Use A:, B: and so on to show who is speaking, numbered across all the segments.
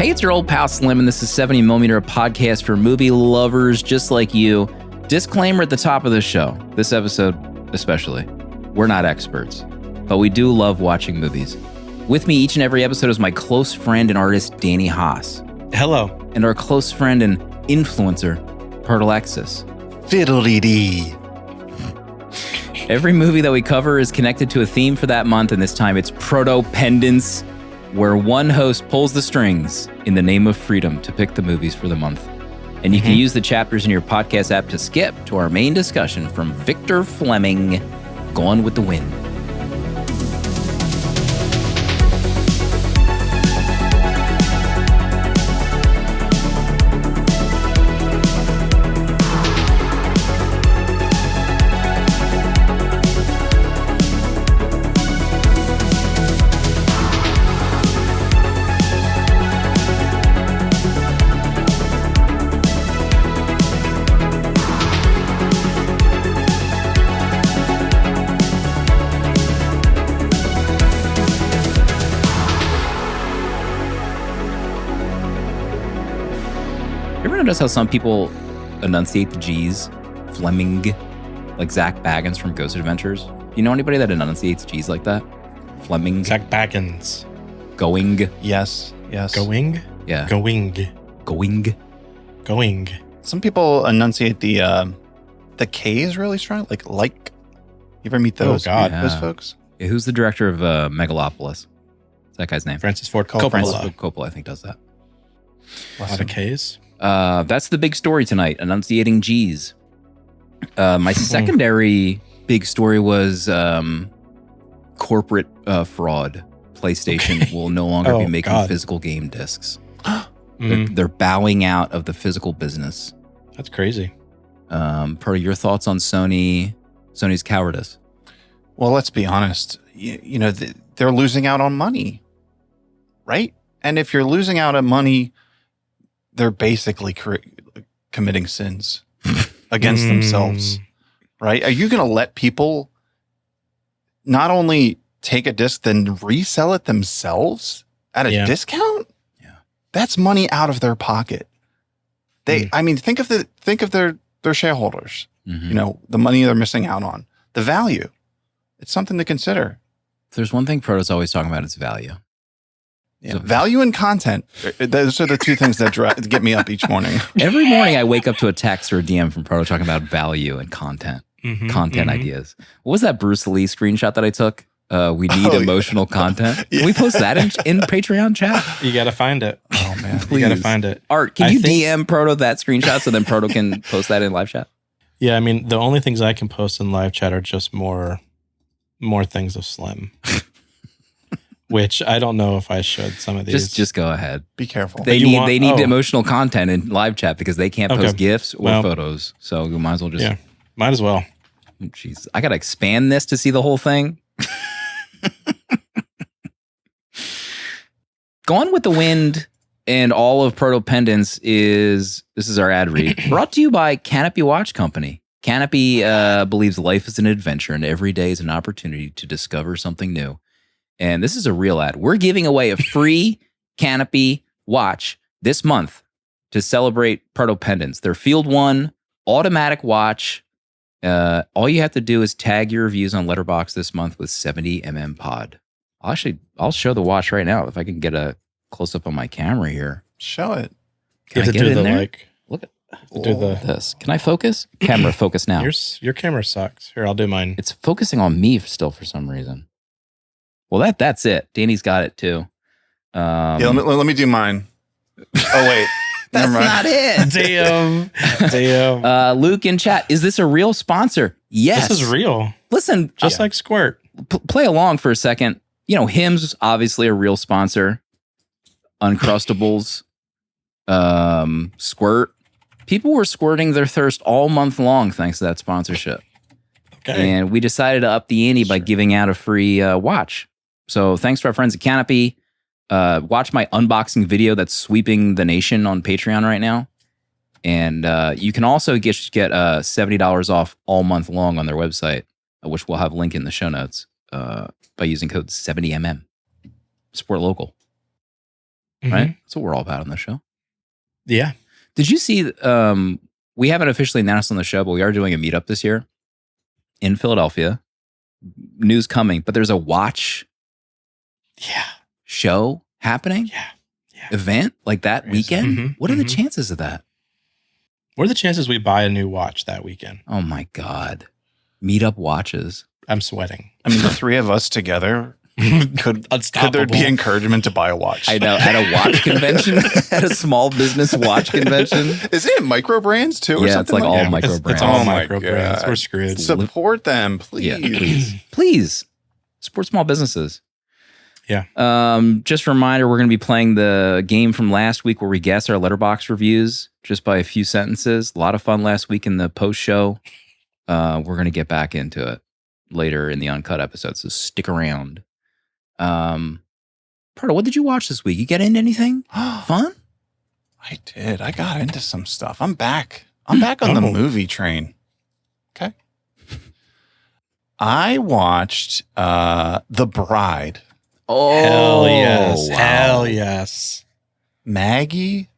A: Hey, it's your old pal Slim, and this is 70mm, a podcast for movie lovers just like you. Disclaimer at the top of the show, this episode especially, we're not experts, but we do love watching movies. With me each and every episode is my close friend and artist, Danny Haas.
B: Hello.
A: And our close friend and influencer, Alexis.
C: Fiddle-dee-dee.
A: Every movie that we cover is connected to a theme for that month, and this time it's Proto-Pendants, where one host pulls the strings in the name of freedom to pick the movies for the month. And you can use the chapters in your podcast app to skip to our main discussion from Victor Fleming, Gone with the Wind. Notice how some people enunciate the G's, Fleming, like Zach Baggins from Ghost Adventures. Do you know anybody that enunciates G's like that? Fleming.
B: Zach Baggins.
A: Going.
C: Yes.
B: Going?
A: Yeah.
B: Going.
C: Some people enunciate the K's really strong. Like. You ever meet those?
B: Oh, God.
C: Those folks?
A: Yeah, who's the director of Megalopolis? What's that guy's name?
B: Francis Ford Coppola.
A: Francis Ford Coppola, I think, does that.
B: A lot of K's.
A: That's the big story tonight, enunciating G's. My secondary big story was corporate fraud. PlayStation will no longer be making physical game discs. They're bowing out of the physical business.
B: That's crazy.
A: Per your thoughts on Sony's cowardice?
C: Well, let's be honest. You know, they're losing out on money, right? And if you're losing out on money, they're basically committing sins against themselves, right? Are you going to let people not only take a disc, then resell it themselves at a discount?
A: Yeah,
C: that's money out of their pocket. I mean, think of their shareholders. You know, the money they're missing out on, the value. It's something to consider.
A: If there's one thing Proto's always talking about, it's value.
C: Yeah. So value and content. Those are the two things that get me up each morning.
A: Every morning I wake up to a text or a DM from Proto talking about value and content, ideas. What was that Bruce Lee screenshot that I took? We need emotional content. Can we post that in Patreon chat?
B: You got to find it.
C: Oh, man.
A: Please.
B: You got to find it.
A: Art, can you DM Proto that screenshot so then Proto can post that in live chat?
B: Yeah, I mean, the only things I can post in live chat are just more things of Slim. Which I don't know if I should. Some of these.
A: Just go ahead.
C: Be careful.
A: They need emotional content in live chat because they can't post GIFs or photos. So you might as well just.
B: Yeah, might as well.
A: Jeez, I got to expand this to see the whole thing. Gone with the Wind and all of Proto-Pendants this is our ad read, brought to you by CANOPY Watch Company. CANOPY believes life is an adventure and every day is an opportunity to discover something new. And this is a real ad. We're giving away a free CANOPY watch this month to celebrate Proto-Pendants. Their Field 1 automatic watch. All you have to do is tag your reviews on Letterboxd this month with 70mm pod. I'll show the watch right now if I can get a close up on my camera here.
C: Show it.
A: Can I get it in there? Look at this. Can I focus? Camera, focus now.
B: Your camera sucks. Here, I'll do mine.
A: It's focusing on me still for some reason. Well, that's it. Danny's got it too.
C: Let me do mine. Oh wait,
A: that's not it.
B: Damn.
A: Luke in chat, is this a real sponsor? Yes,
B: this is real.
A: Listen,
B: just like Squirt.
A: Play along for a second. You know, Hims obviously a real sponsor. Uncrustables, Squirt. People were squirting their thirst all month long thanks to that sponsorship. Okay. And we decided to up the ante by giving out a free watch. So thanks to our friends at CANOPY. Watch my unboxing video that's sweeping the nation on Patreon right now. And you can also get $70 off all month long on their website, which we'll have a link in the show notes, by using code 70mm. Support local. right? That's what we're all about on the show.
B: Yeah.
A: Did you see? We haven't officially announced on the show, but we are doing a meetup this year in Philadelphia. News coming, but there's a watch show happening. Event like that weekend. What are the chances of that?
B: What are the chances we buy a new watch that weekend?
A: Oh my God. Meetup watches.
B: I'm sweating.
C: I mean, the three of us together could there be encouragement to buy a watch?
A: I know, at a watch convention, at a small business watch convention.
C: Isn't it micro brands too? Or
A: Yeah,
C: something
A: it's like all micro
B: It's
A: brands.
B: all
C: Oh my
B: micro brands.
C: God.
B: We're screwed.
C: Support them, please.
A: Yeah, please support small businesses.
B: Yeah.
A: Just a reminder, we're going to be playing the game from last week where we guess our letterbox reviews just by a few sentences. A lot of fun last week in the post show. We're going to get back into it later in the uncut episode, so stick around. Pardo, what did you watch this week? You get into anything fun?
C: I did. I got into some stuff. I'm back. I'm back on the movie train. Okay. I watched The Bride.
A: Oh,
B: Hell yes.
A: wow.
B: Hell yes.
C: Maggie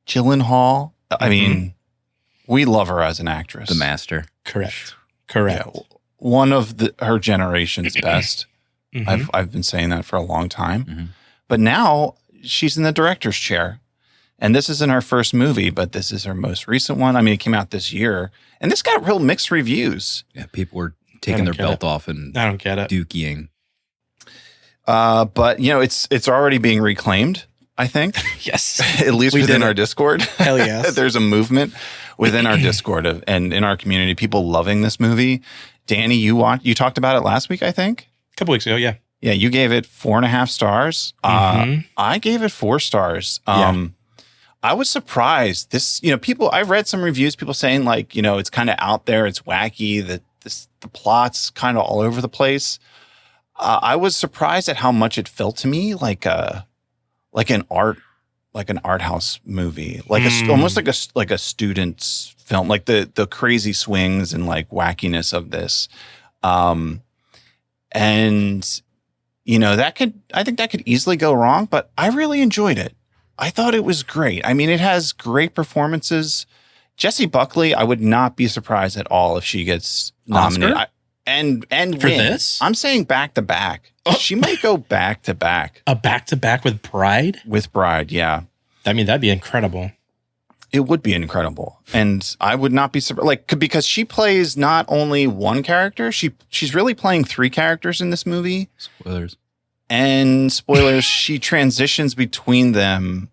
C: Gyllenhaal. I mean, we love her as an actress.
A: The master.
B: Correct.
C: Yeah, one of her generation's best. I've been saying that for a long time. But now she's in the director's chair. And this isn't her first movie, but this is her most recent one. I mean, it came out this year. And this got real mixed reviews.
A: Yeah, people were taking their belt off and
B: I don't get it.
A: dukeying.
C: But, it's already being reclaimed, I think.
B: Yes.
C: At least within our Discord.
B: Hell yes.
C: There's a movement within our Discord and in our community, people loving this movie. Danny, you talked about it last week, I think.
B: A couple weeks ago, yeah.
C: Yeah, you gave it 4.5 stars. I gave it 4 stars. I was surprised. This, I've read some reviews, people saying like, it's kind of out there, it's wacky, the plot's kind of all over the place. I was surprised at how much it felt to me like an art house movie, almost like a student's film, like the crazy swings and like wackiness of this. And I think that could easily go wrong, but I really enjoyed it. I thought it was great. I mean, it has great performances. Jessie Buckley, I would not be surprised at all if she gets nominated. And
B: for
C: win.
B: this?
C: I'm saying back to back. She might go back to back.
B: A back to back with Bride?
C: With Bride, yeah.
B: I mean, that'd be incredible.
C: It would be incredible. And I would not be surprised, because she plays not only one character, she's really playing 3 characters in this movie.
A: Spoilers.
C: And spoilers, she transitions between them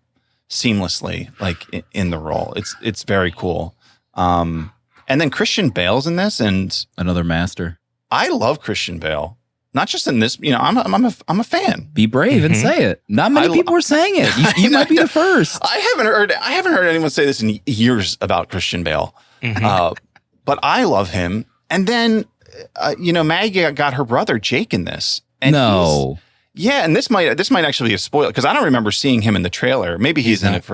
C: seamlessly, like in the role. It's very cool. And then Christian Bale's in this, and
A: Another master.
C: I love Christian Bale. Not just in this, I'm a fan.
A: Be brave and say it. Not many people are saying it. You might be the first.
C: I haven't heard anyone say this in years about Christian Bale. But I love him. And then, Maggie got her brother Jake in this. And
A: no.
C: Yeah, and this might actually be a spoiler because I don't remember seeing him in the trailer. Maybe he's in it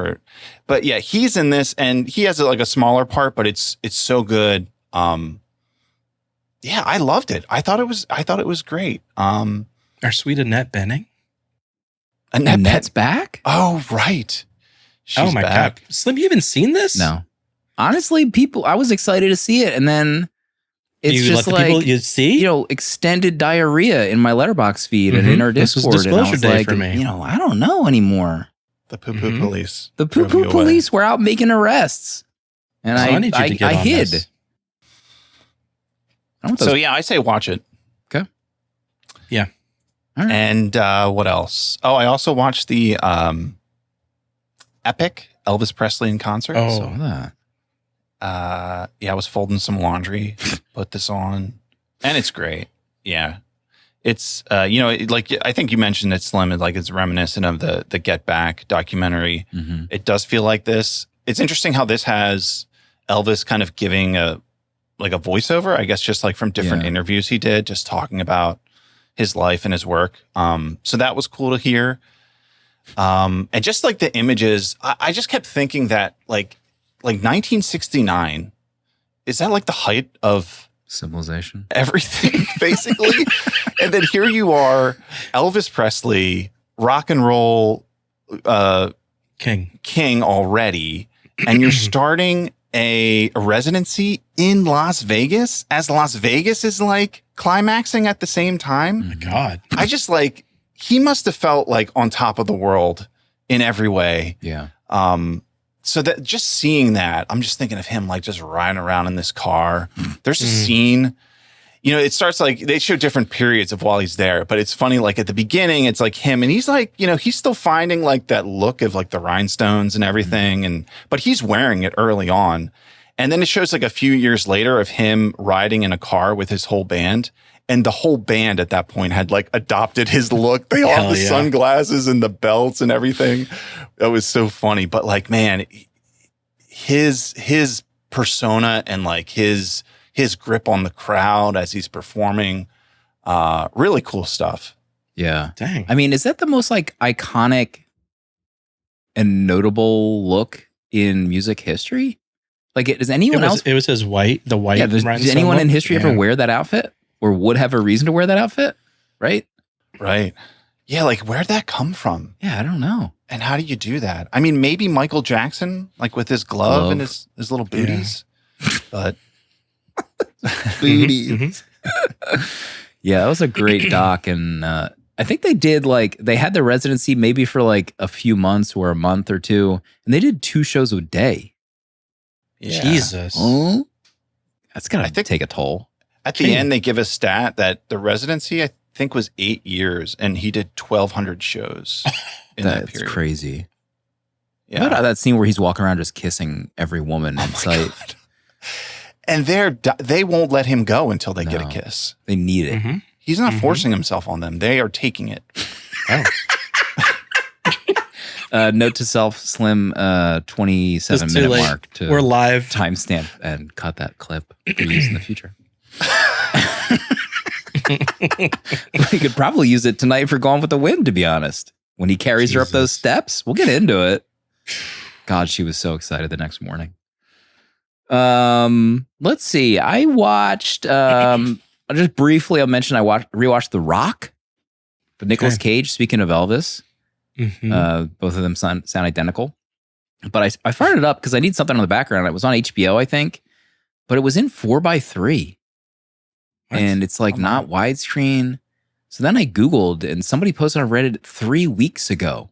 C: but yeah, he's in this, and he has like a smaller part, but it's so good. Yeah, I loved it. I thought it was great.
B: Our sweet Annette Bening.
A: Annette's back?
C: Oh, right. She's
B: my
C: back.
B: God. Slim, you haven't seen this?
A: No. Honestly, I was excited to see it, and then it's
B: you
A: just
B: let the
A: like,
B: people, you see?
A: Extended diarrhea in my letterbox feed and in our Discord.
B: This was disclosure
A: and I was
B: day
A: like,
B: for me.
A: I don't know anymore.
C: The poo-poo police.
A: The poo-poo police were out making arrests. And
B: So I need you to get
A: I
B: on
A: hid.
B: this.
C: So yeah, I say watch it.
A: Okay.
B: Yeah.
A: All right.
C: And what else? Oh, I also watched the epic Elvis Presley in concert.
B: Oh.
A: Saw that.
C: Yeah, I was folding some laundry, put this on, and it's great. Yeah. It's, like I think you mentioned it, Slim, it's reminiscent of the Get Back documentary.
A: Mm-hmm.
C: It does feel like this. It's interesting how this has Elvis kind of giving a voiceover, I guess, just like from different interviews he did, just talking about his life and his work. So that was cool to hear. And just like the images, I just kept thinking that like 1969, is that like the height of
A: civilization?
C: Everything, basically. And then here you are, Elvis Presley, rock and roll King already, and you're starting a residency in Las Vegas as Las Vegas is like climaxing at the same time.
B: Oh my God.
C: I just like, he must have felt like on top of the world in every way.
A: Yeah.
C: So that just seeing that, I'm just thinking of him like just riding around in this car. There's a scene, you know, it starts like they show different periods of while he's there, but it's funny. Like at the beginning, it's like him and he's like, you know, he's still finding like that look of like the rhinestones and everything. But he's wearing it early on. And then it shows like a few years later of him riding in a car with his whole band. And the whole band at that point had like adopted his look. They all have the sunglasses and the belts and everything. That was so funny. But like, man, his persona and like his grip on the crowd as he's performing, really cool stuff.
A: Yeah.
B: Dang.
A: I mean, is that the most like iconic and notable look in music history? Like, does anyone else?
B: It was his white.
A: Yeah. Does anyone in history ever wear that outfit or would have a reason to wear that outfit? Right.
C: Right. Yeah. Like, where'd that come from?
A: Yeah. I don't know.
C: And how do you do that? I mean, maybe Michael Jackson, like with his glove and his little booties, but
A: booties. Yeah, that was a great doc. And I think they did they had the residency maybe for like a few months or a month or two. And they did 2 shows a day.
C: yeah.
B: Jesus.
A: Oh, that's got
C: I
A: to
C: think-
A: take a toll.
C: At the end, they give a stat that the residency, I think, was 8 years, and he did 1,200 shows in that
A: That's
C: period.
A: crazy.
C: Yeah.
A: What about that scene where he's walking around just kissing every woman in sight?
C: God. And they won't let him go until they get a
A: No.
C: kiss.
A: They need it.
B: Mm-hmm.
C: He's not forcing himself on them. They are taking it.
B: Oh.
A: Note to self, Slim, 27-minute mark to
B: We're live.
A: timestamp and cut that clip for use in the future. We could probably use it tonight for Gone with the Wind, to be honest. When he carries her up those steps, we'll get into it. God, she was so excited the next morning. Let's see. I watched, just briefly, I'll mention rewatched The Rock, with Nicolas Cage, speaking of Elvis.
B: Mm-hmm.
A: Both of them sound identical. But I fired it up because I need something on the background. It was on HBO, I think, but it was in 4:3.
B: What?
A: And it's like not widescreen. So then I Googled and somebody posted on Reddit 3 weeks ago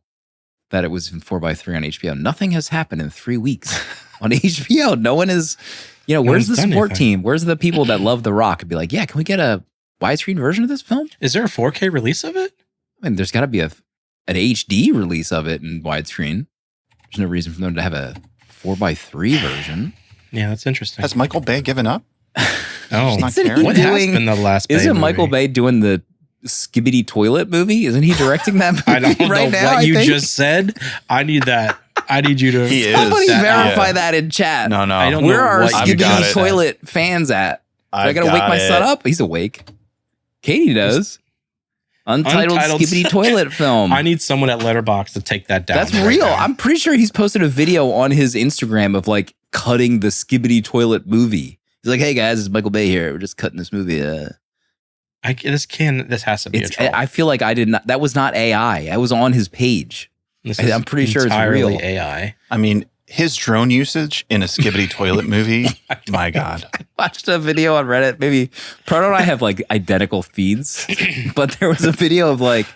A: that it was in 4:3 on HBO. Nothing has happened in 3 weeks on HBO. No one is, where's the support team? Where's the people that love The Rock and be like, yeah, can we get a widescreen version of this film?
B: Is there a 4K release of it?
A: I mean, there's got to be an HD release of it in widescreen. There's no reason for them to have a 4:3 version.
B: Yeah, that's interesting.
C: Has Michael Bay given up?
B: Oh,
C: not
A: Isn't he
C: caring?
B: what has
A: doing-
B: been the last Bay
A: Isn't
B: movie?
A: Michael Bay doing the Skibbity Toilet movie? Isn't he directing that movie
B: I don't know
A: right now?
B: what
A: I
B: you
A: think?
B: just said. I need that. I need you to.
C: He is.
A: Somebody
C: that-
A: verify
C: yeah.
A: that in chat.
C: No.
B: I don't
A: Where
B: know
A: are
B: what
C: I've got
A: Skibbity
C: it.
A: Toilet fans at? I
C: I've
A: gotta wake
C: got
A: my son
C: it.
A: up. He's awake. Katie does. Untitled
B: Untitled-
A: Skibbity Toilet film.
B: I need someone at Letterboxd to take that down.
A: That's
B: right
A: real.
B: now.
A: I'm pretty sure he's posted a video on his Instagram of like cutting the Skibbity Toilet movie. He's like, "Hey guys, it's Michael Bay here. We're just cutting this movie."
B: This has to be a troll.
A: I feel like I did not. That was not AI. I was on his page.
B: This
A: I'm pretty sure it's
B: entirely
A: real.
B: AI.
C: I mean, his drone usage in a Skibbity Toilet movie, my God.
A: Watched a video on Reddit. Maybe Proto and I have like identical feeds, but there was a video of like,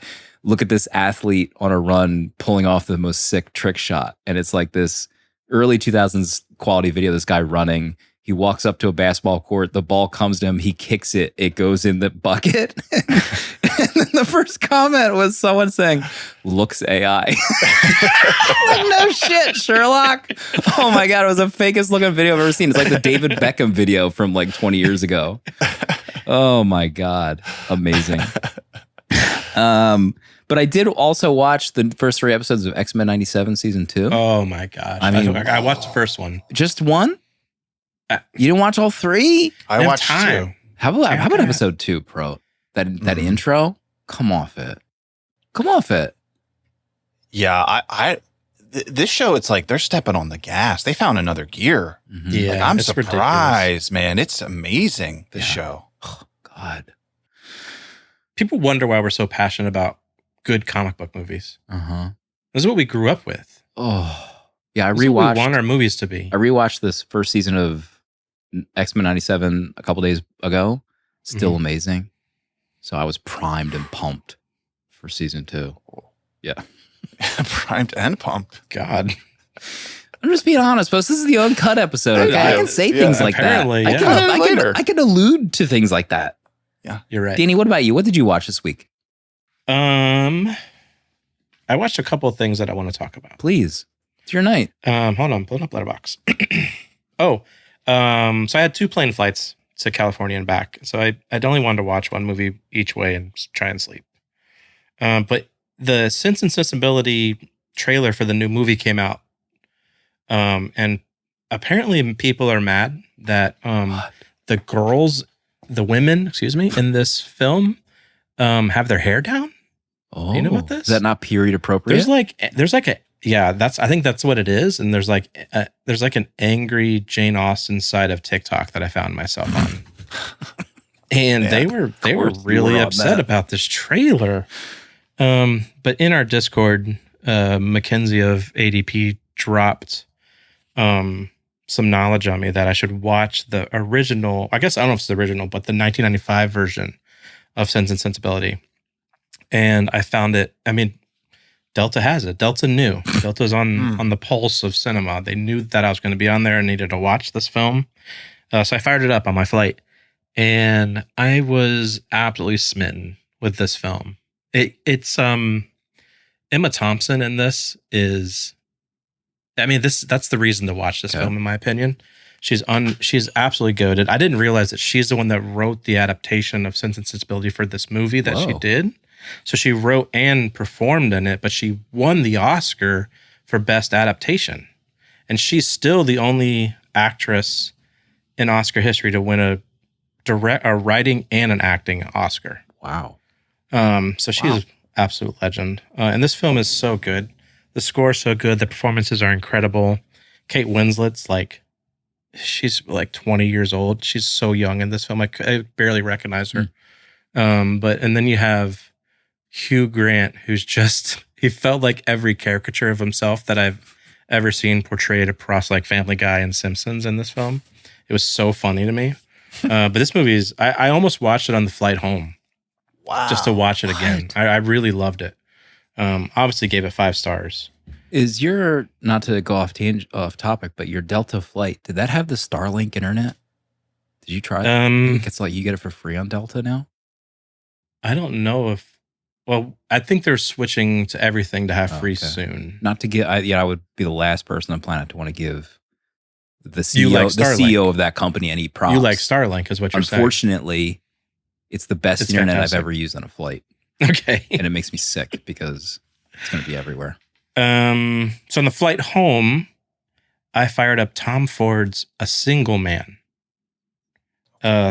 A: look at this athlete on a run pulling off the most sick trick shot, and it's like this early 2000s quality video. This guy running. He walks up to a basketball court. The ball comes to him. He kicks it. It goes in the bucket. And then the first comment was someone saying, "Looks AI." Like, no shit, Sherlock. Oh my God. It was the fakest looking video I've ever seen. It's like the David Beckham video from like 20 years ago. Oh my God. Amazing. But I did also watch the first 3 episodes of X-Men 97 season 2.
B: Oh my gosh!
A: I mean,
B: I watched the first one.
A: Just one? You didn't watch all 3?
C: I watched two.
A: How about
B: Okay.
A: episode 2, Pro? That intro? Come off it.
C: Yeah, this show, it's like they're stepping on the gas. They found another gear.
A: Mhm.
B: Yeah,
C: Like, I'm
B: it's
C: surprised, man. It's amazing, this
A: Yeah.
C: show.
A: God.
B: People wonder why we're so passionate about good comic book movies.
A: Uh-huh.
B: This is what we grew up with.
A: Oh, yeah. I
B: This is what
A: rewatched.
B: we want our movies to be.
A: I rewatched this first season of X-Men '97 a couple days ago. Still amazing. So I was primed and pumped for season 2. Yeah.
C: Primed and pumped.
B: God.
A: I'm just being honest, folks. This is the uncut episode. Okay? I can say things like that.
B: apparently, yeah.
A: I can allude to things like that.
C: Yeah,
B: You're right.
A: Danny, what about you? What did you watch this week?
B: I watched a couple of things that I want to talk about.
A: Please. It's your night.
B: Hold on, pulling up Letterboxd. So I had 2 plane flights to California and back. So I'd only wanted to watch one movie each way and try and sleep. But the Sense and Sensibility trailer for the new movie came out. And apparently people are mad that the women, in this film have their hair down.
A: Oh,
B: you know about this?
A: Is that not period appropriate?
B: I think that's what it is. And there's like an angry Jane Austen side of TikTok that I found myself on. And they were really upset about this trailer. But in our Discord, Mackenzie of ADP dropped some knowledge on me that I should watch the original, I guess I don't know if it's the original, but the 1995 version of Sense and Sensibility. And I found it, Delta has it. Delta knew. Delta's on the pulse of cinema. They knew that I was going to be on there and needed to watch this film. So I fired it up on my flight. And I was absolutely smitten with this film. It's Emma Thompson in this is, that's the reason to watch this film, in my opinion. She's absolutely goated. I didn't realize that she's the one that wrote the adaptation of Sense and Sensibility for this movie that she did. So she wrote and performed in it, but she won the Oscar for Best Adaptation. And she's still the only actress in Oscar history to win a writing and an acting Oscar.
A: Wow.
B: So she's an absolute legend. And this film is so good. The score is so good. The performances are incredible. Kate Winslet's she's like 20 years old. She's so young in this film. I barely recognize her. And then you have Hugh Grant, who's he felt like every caricature of himself that I've ever seen portrayed across like Family Guy and Simpsons in this film. It was so funny to me. But this movie I almost watched it on the flight home.
C: Wow.
B: Just to watch it again. I really loved it. Obviously gave it 5 stars.
A: Is your, not to go off topic, but your Delta flight, did that have the Starlink internet? Did you try that? I think it's like you get it for free on Delta now?
B: I don't know I think they're switching to everything to have free soon.
A: Not to give, I would be the last person on the planet to want to give the CEO of that company any props.
B: You like Starlink is what you're saying.
A: Unfortunately, it's the best internet
B: fantastic.
A: I've ever used on a flight.
B: Okay.
A: And it makes me sick because it's going to be everywhere.
B: So on the flight home, I fired up Tom Ford's A Single Man,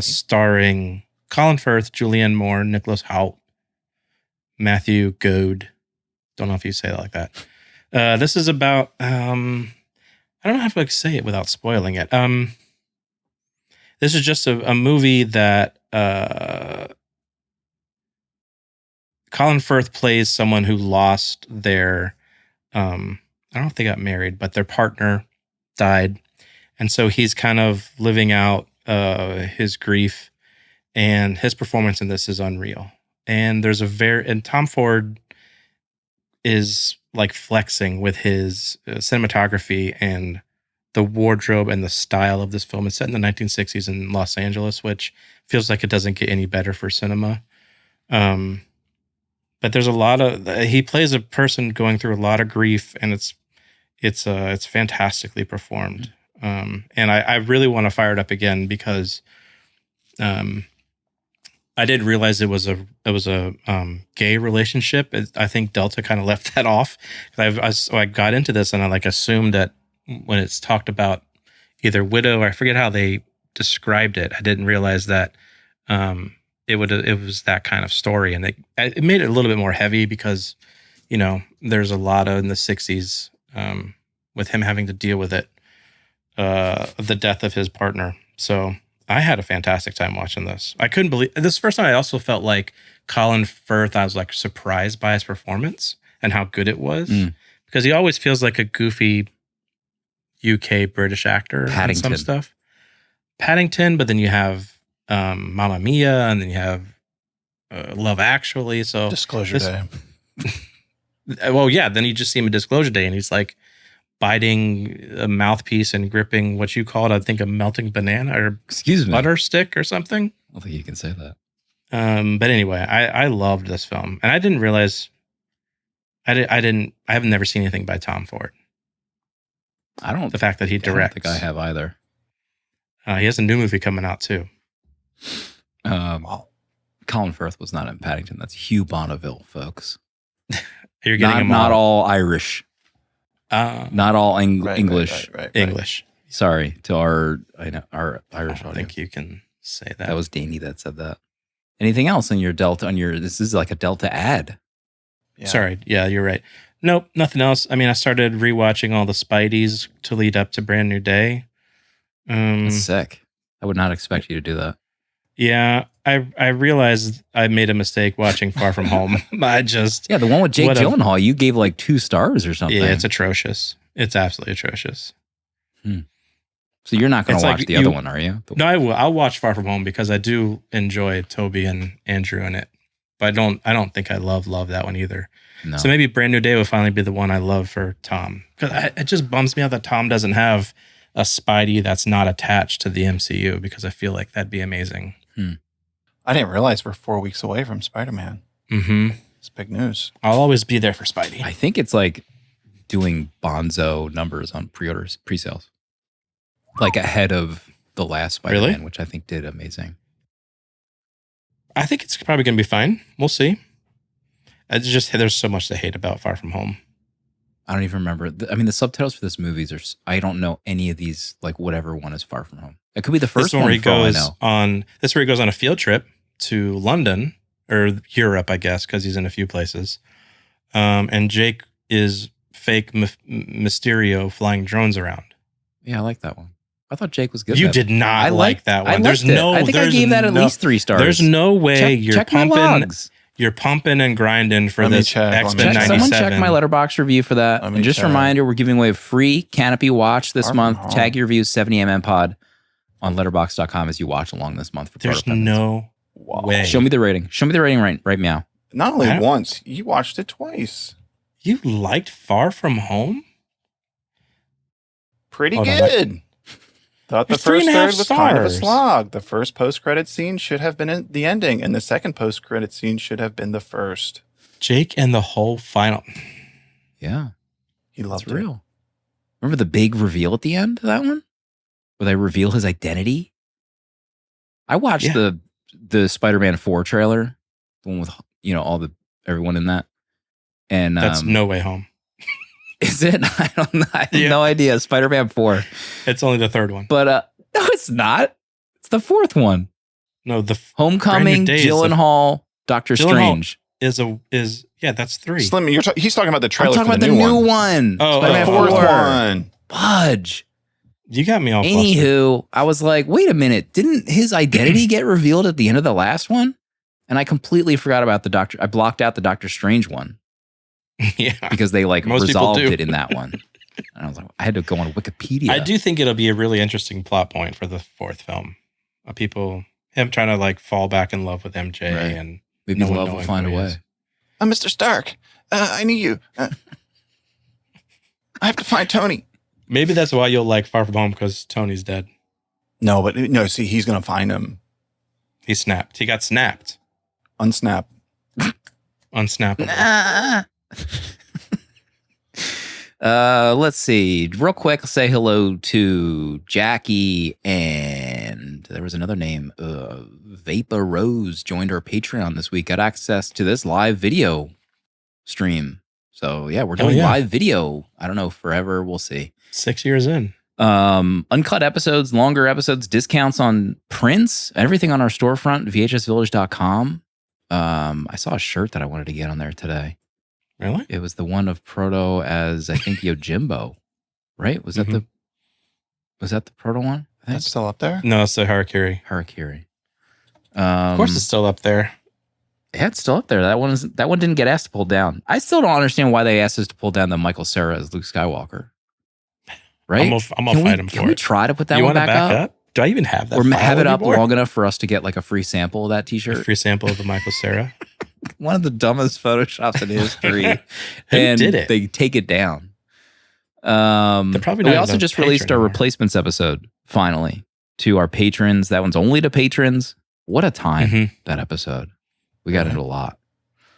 B: starring Colin Firth, Julianne Moore, Nicholas Hoult, Matthew Goode. Don't know if you say that like that. This is about, I don't know how to say it without spoiling it. This is just a movie that Colin Firth plays someone who lost their, I don't know if they got married, but their partner died. And so he's kind of living out his grief, and his performance in this is unreal. And and Tom Ford is like flexing with his cinematography and the wardrobe and the style of this film. It's set in the 1960s in Los Angeles, which feels like it doesn't get any better for cinema. But there's he plays a person going through a lot of grief, and it's fantastically performed. And I really want to fire it up again because I didn't realize it was a gay relationship. I think Delta kind of left that off. I got into this and I assumed that when it's talked about either widow, or I forget how they described it, I didn't realize that it was that kind of story, and it made it a little bit more heavy because there's a lot in the 60s with him having to deal with it, the death of his partner. So I had a fantastic time watching this. I couldn't believe this first time. I also felt like Colin Firth. I was surprised by his performance and how good it was. because he always feels like a goofy UK British actor in
A: Paddington.
B: some stuff. Paddington, but then you have Mamma Mia, and then you have Love Actually. So
C: Disclosure Day.
B: well, yeah. Then you just see him at Disclosure Day, and he's like biting a mouthpiece and gripping what you called, I think, a melting banana or
A: Excuse me.
B: butter stick or something.
A: I don't think you can say that.
B: But anyway, I loved this film, and I didn't realize I have never seen anything by Tom Ford.
A: I don't.
B: The fact that he directs.
A: I don't think I have either.
B: He has a new movie coming out too.
A: Well, Colin Firth was not in Paddington. That's Hugh Bonneville, folks.
B: You're getting
A: not all Irish. Not all
C: Right,
A: English.
C: right.
A: English. Sorry to our Irish
B: I
A: audience.
B: don't think you can say that.
A: That was Danny that said that. Anything else in your Delta? This is like a Delta ad.
C: Yeah.
B: Sorry. Yeah, you're right. Nope, nothing else. I mean, I started rewatching all the Spideys to lead up to Brand New Day.
A: That's sick. I would not expect you to do that.
B: Yeah, I realized I made a mistake watching Far From Home.
A: The one with Jake Gyllenhaal, you gave like 2 stars or something.
B: Yeah, it's atrocious. It's absolutely atrocious.
A: So you're not going to watch the other one, are you?
B: No, I will. I'll watch Far From Home because I do enjoy Toby and Andrew in it. But I don't think I love that one either.
A: No.
B: So maybe Brand New Day will finally be the one I love for Tom. Because it just bums me out that Tom doesn't have a Spidey that's not attached to the MCU, because I feel like that'd be amazing.
C: I didn't realize we're 4 weeks away from Spider-Man.
B: Mm-hmm.
C: It's big news.
B: I'll always be there for Spidey.
A: I think it's like doing bonzo numbers on pre-sales. Like ahead of the last Spider-Man,
B: Really?
A: which I think did amazing.
B: I think it's probably going to be fine. We'll see. It's just there's so much to hate about Far From Home.
A: I don't even remember. I mean, the subtitles for this movie I don't know any of these, like whatever one is Far From Home. It could be the first one
B: Where
A: for all I know.
B: This is where he goes on a field trip to London or Europe, I guess, because he's in a few places. And Jake is fake Mysterio flying drones around.
A: Yeah, I like that one. I thought Jake was good.
B: You did not like that one.
A: I think I gave that at least 3 stars.
B: There's no way
A: check my logs.
B: You're pumping and grinding for this X-Men 97.
A: Someone check my Letterboxd review for that. And just a reminder, we're giving away a free Canopy watch this month. Tag your review 70mm pod on letterboxd.com as you watch along this month. For
B: There's no way.
A: Show me the rating. Show me the rating right now.
C: Not only once, you watched it twice.
B: You liked Far From Home?
C: Pretty good. Thought the first third was kind of a slog. The first post-credit scene should have been the ending, and the second post-credit scene should have been the first.
B: Jake and the whole final.
A: Yeah.
C: He loved it.
A: Real. Remember the big reveal at the end of that one? Where they reveal his identity? I watched the Spider-Man 4 trailer, the one with everyone in that. And
B: that's No Way Home.
A: Is it? I don't know. I have no idea. Spider-Man 4.
B: It's only the third one.
A: But no, it's not. It's the 4th one.
B: No, the
A: Homecoming, Gyllenhaal, Doctor Strange.
B: Is that's 3.
C: Slim, he's talking about the trailer.
A: I'm talking about the new one.
B: Oh,
A: Spider-Man
C: the 4th one.
A: Fudge.
B: You got me all
A: Anywho, I was like, wait a minute. Didn't his identity get revealed at the end of the last one? And I completely forgot about I blocked out the Doctor Strange one.
B: Yeah.
A: Because they resolved it in that one. And I was like, I had to go on Wikipedia.
B: I do think it'll be a really interesting plot point for the 4th film. Him trying to fall back in love with MJ and
A: maybe love will find a way.
C: Mr. Stark, I need you. I have to find Tony.
B: Maybe that's why you'll like Far From Home, because Tony's dead.
C: No, see, he's going to find him.
B: He snapped. He got snapped.
C: Unsnap.
B: Unsnappable.
A: Let's see. Real quick, say hello to Jackie, and there was another name. Vapor Rose joined our Patreon this week. Got access to this live video stream. So yeah, we're doing live video. I don't know, forever. We'll see.
B: 6 years in.
A: Uncut episodes, longer episodes, discounts on prints, everything on our storefront, vhsvillage.com. I saw a shirt that I wanted to get on there today.
B: Really?
A: It was the one of Proto as, I think, Yojimbo, right? Was that the Proto one? I think?
C: That's still up there?
B: No, it's the Harakiri.
A: Harakiri.
B: Of course it's still up there.
A: Yeah, it's still up there. That one didn't get asked to pull down. I still don't understand why they asked us to pull down the Michael Cera as Luke Skywalker. Right?
B: I'm gonna fight him for it.
A: Can we try to put that
B: you
A: one
B: wanna
A: back up?
B: Do I even have that?
A: Or
B: file
A: have it up
B: anymore?
A: long enough for us to get like a free sample of that
B: A
A: T-shirt?
B: free sample of the Michael Cera.
A: One of the dumbest photoshops in history.
B: Who
A: and
B: did it?
A: They take it down.
B: They're probably not
A: we
B: even
A: also
B: a
A: just
B: patron
A: released our
B: anymore.
A: replacements episode finally to our patrons. That one's only to patrons. What a time
B: Mhm.
A: that episode. We got
B: Right.
A: into a lot.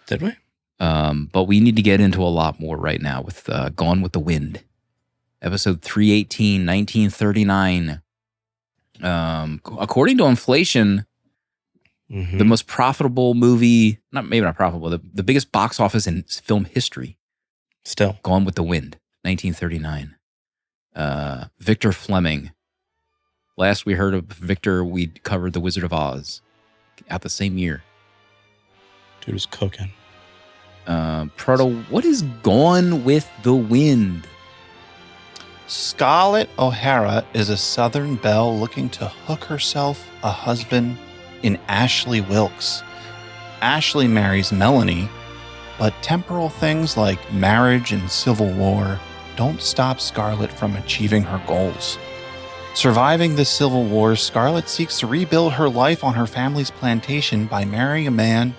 B: Did we?
A: But we need to get into a lot more right now with Gone with the Wind. Episode 318, 1939. According to inflation,
B: Mhm.
A: the most profitable movie, maybe not profitable, the biggest box office in film history.
B: Still.
A: Gone with the Wind, 1939. Victor Fleming. Last we heard of Victor, we covered The Wizard of Oz out the same year.
B: Dude was cooking.
A: Proto, what is Gone with the Wind?
C: Scarlett O'Hara is a Southern belle looking to hook herself a husband in Ashley Wilkes. Ashley marries Melanie, but temporal things like marriage and civil war don't stop Scarlett from achieving her goals. Surviving the Civil War, Scarlett seeks to rebuild her life on her family's plantation by marrying a man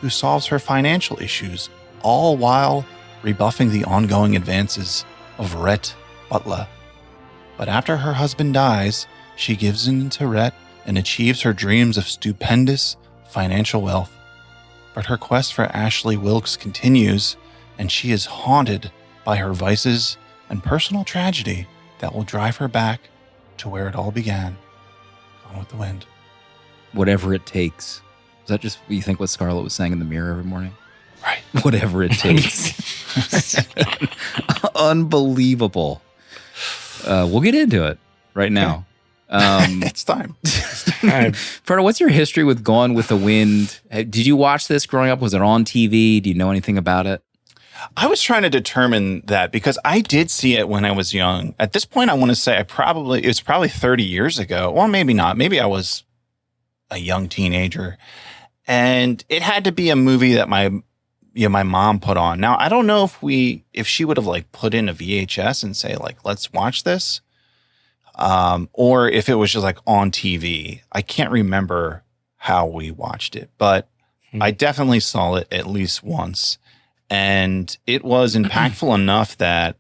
C: who solves her financial issues, all while rebuffing the ongoing advances of Rhett Butler. But after her husband dies, she gives in to Rhett and achieves her dreams of stupendous financial wealth. But her quest for Ashley Wilkes continues, and she is haunted by her vices and personal tragedy that will drive her back to where it all began. Gone with the Wind.
A: Whatever it takes. Is that just what you think what Scarlett was saying in the mirror every morning?
C: Right.
A: Whatever it takes. Unbelievable. We'll get into it right now.
C: It's time.
A: Proto, what's your history with Gone with the Wind? Did you watch this growing up? Was it on TV? Do you know anything about it?
C: I was trying to determine that because I did see it when I was young. At this point, I want to say it was probably 30 years ago. Well, maybe not. Maybe I was a young teenager. And it had to be a movie that my mom put on. Now, I don't know if she would have like put in a VHS and say like, let's watch this. Or if it was just like on TV. I can't remember how we watched it, but I definitely saw it at least once. And it was impactful enough that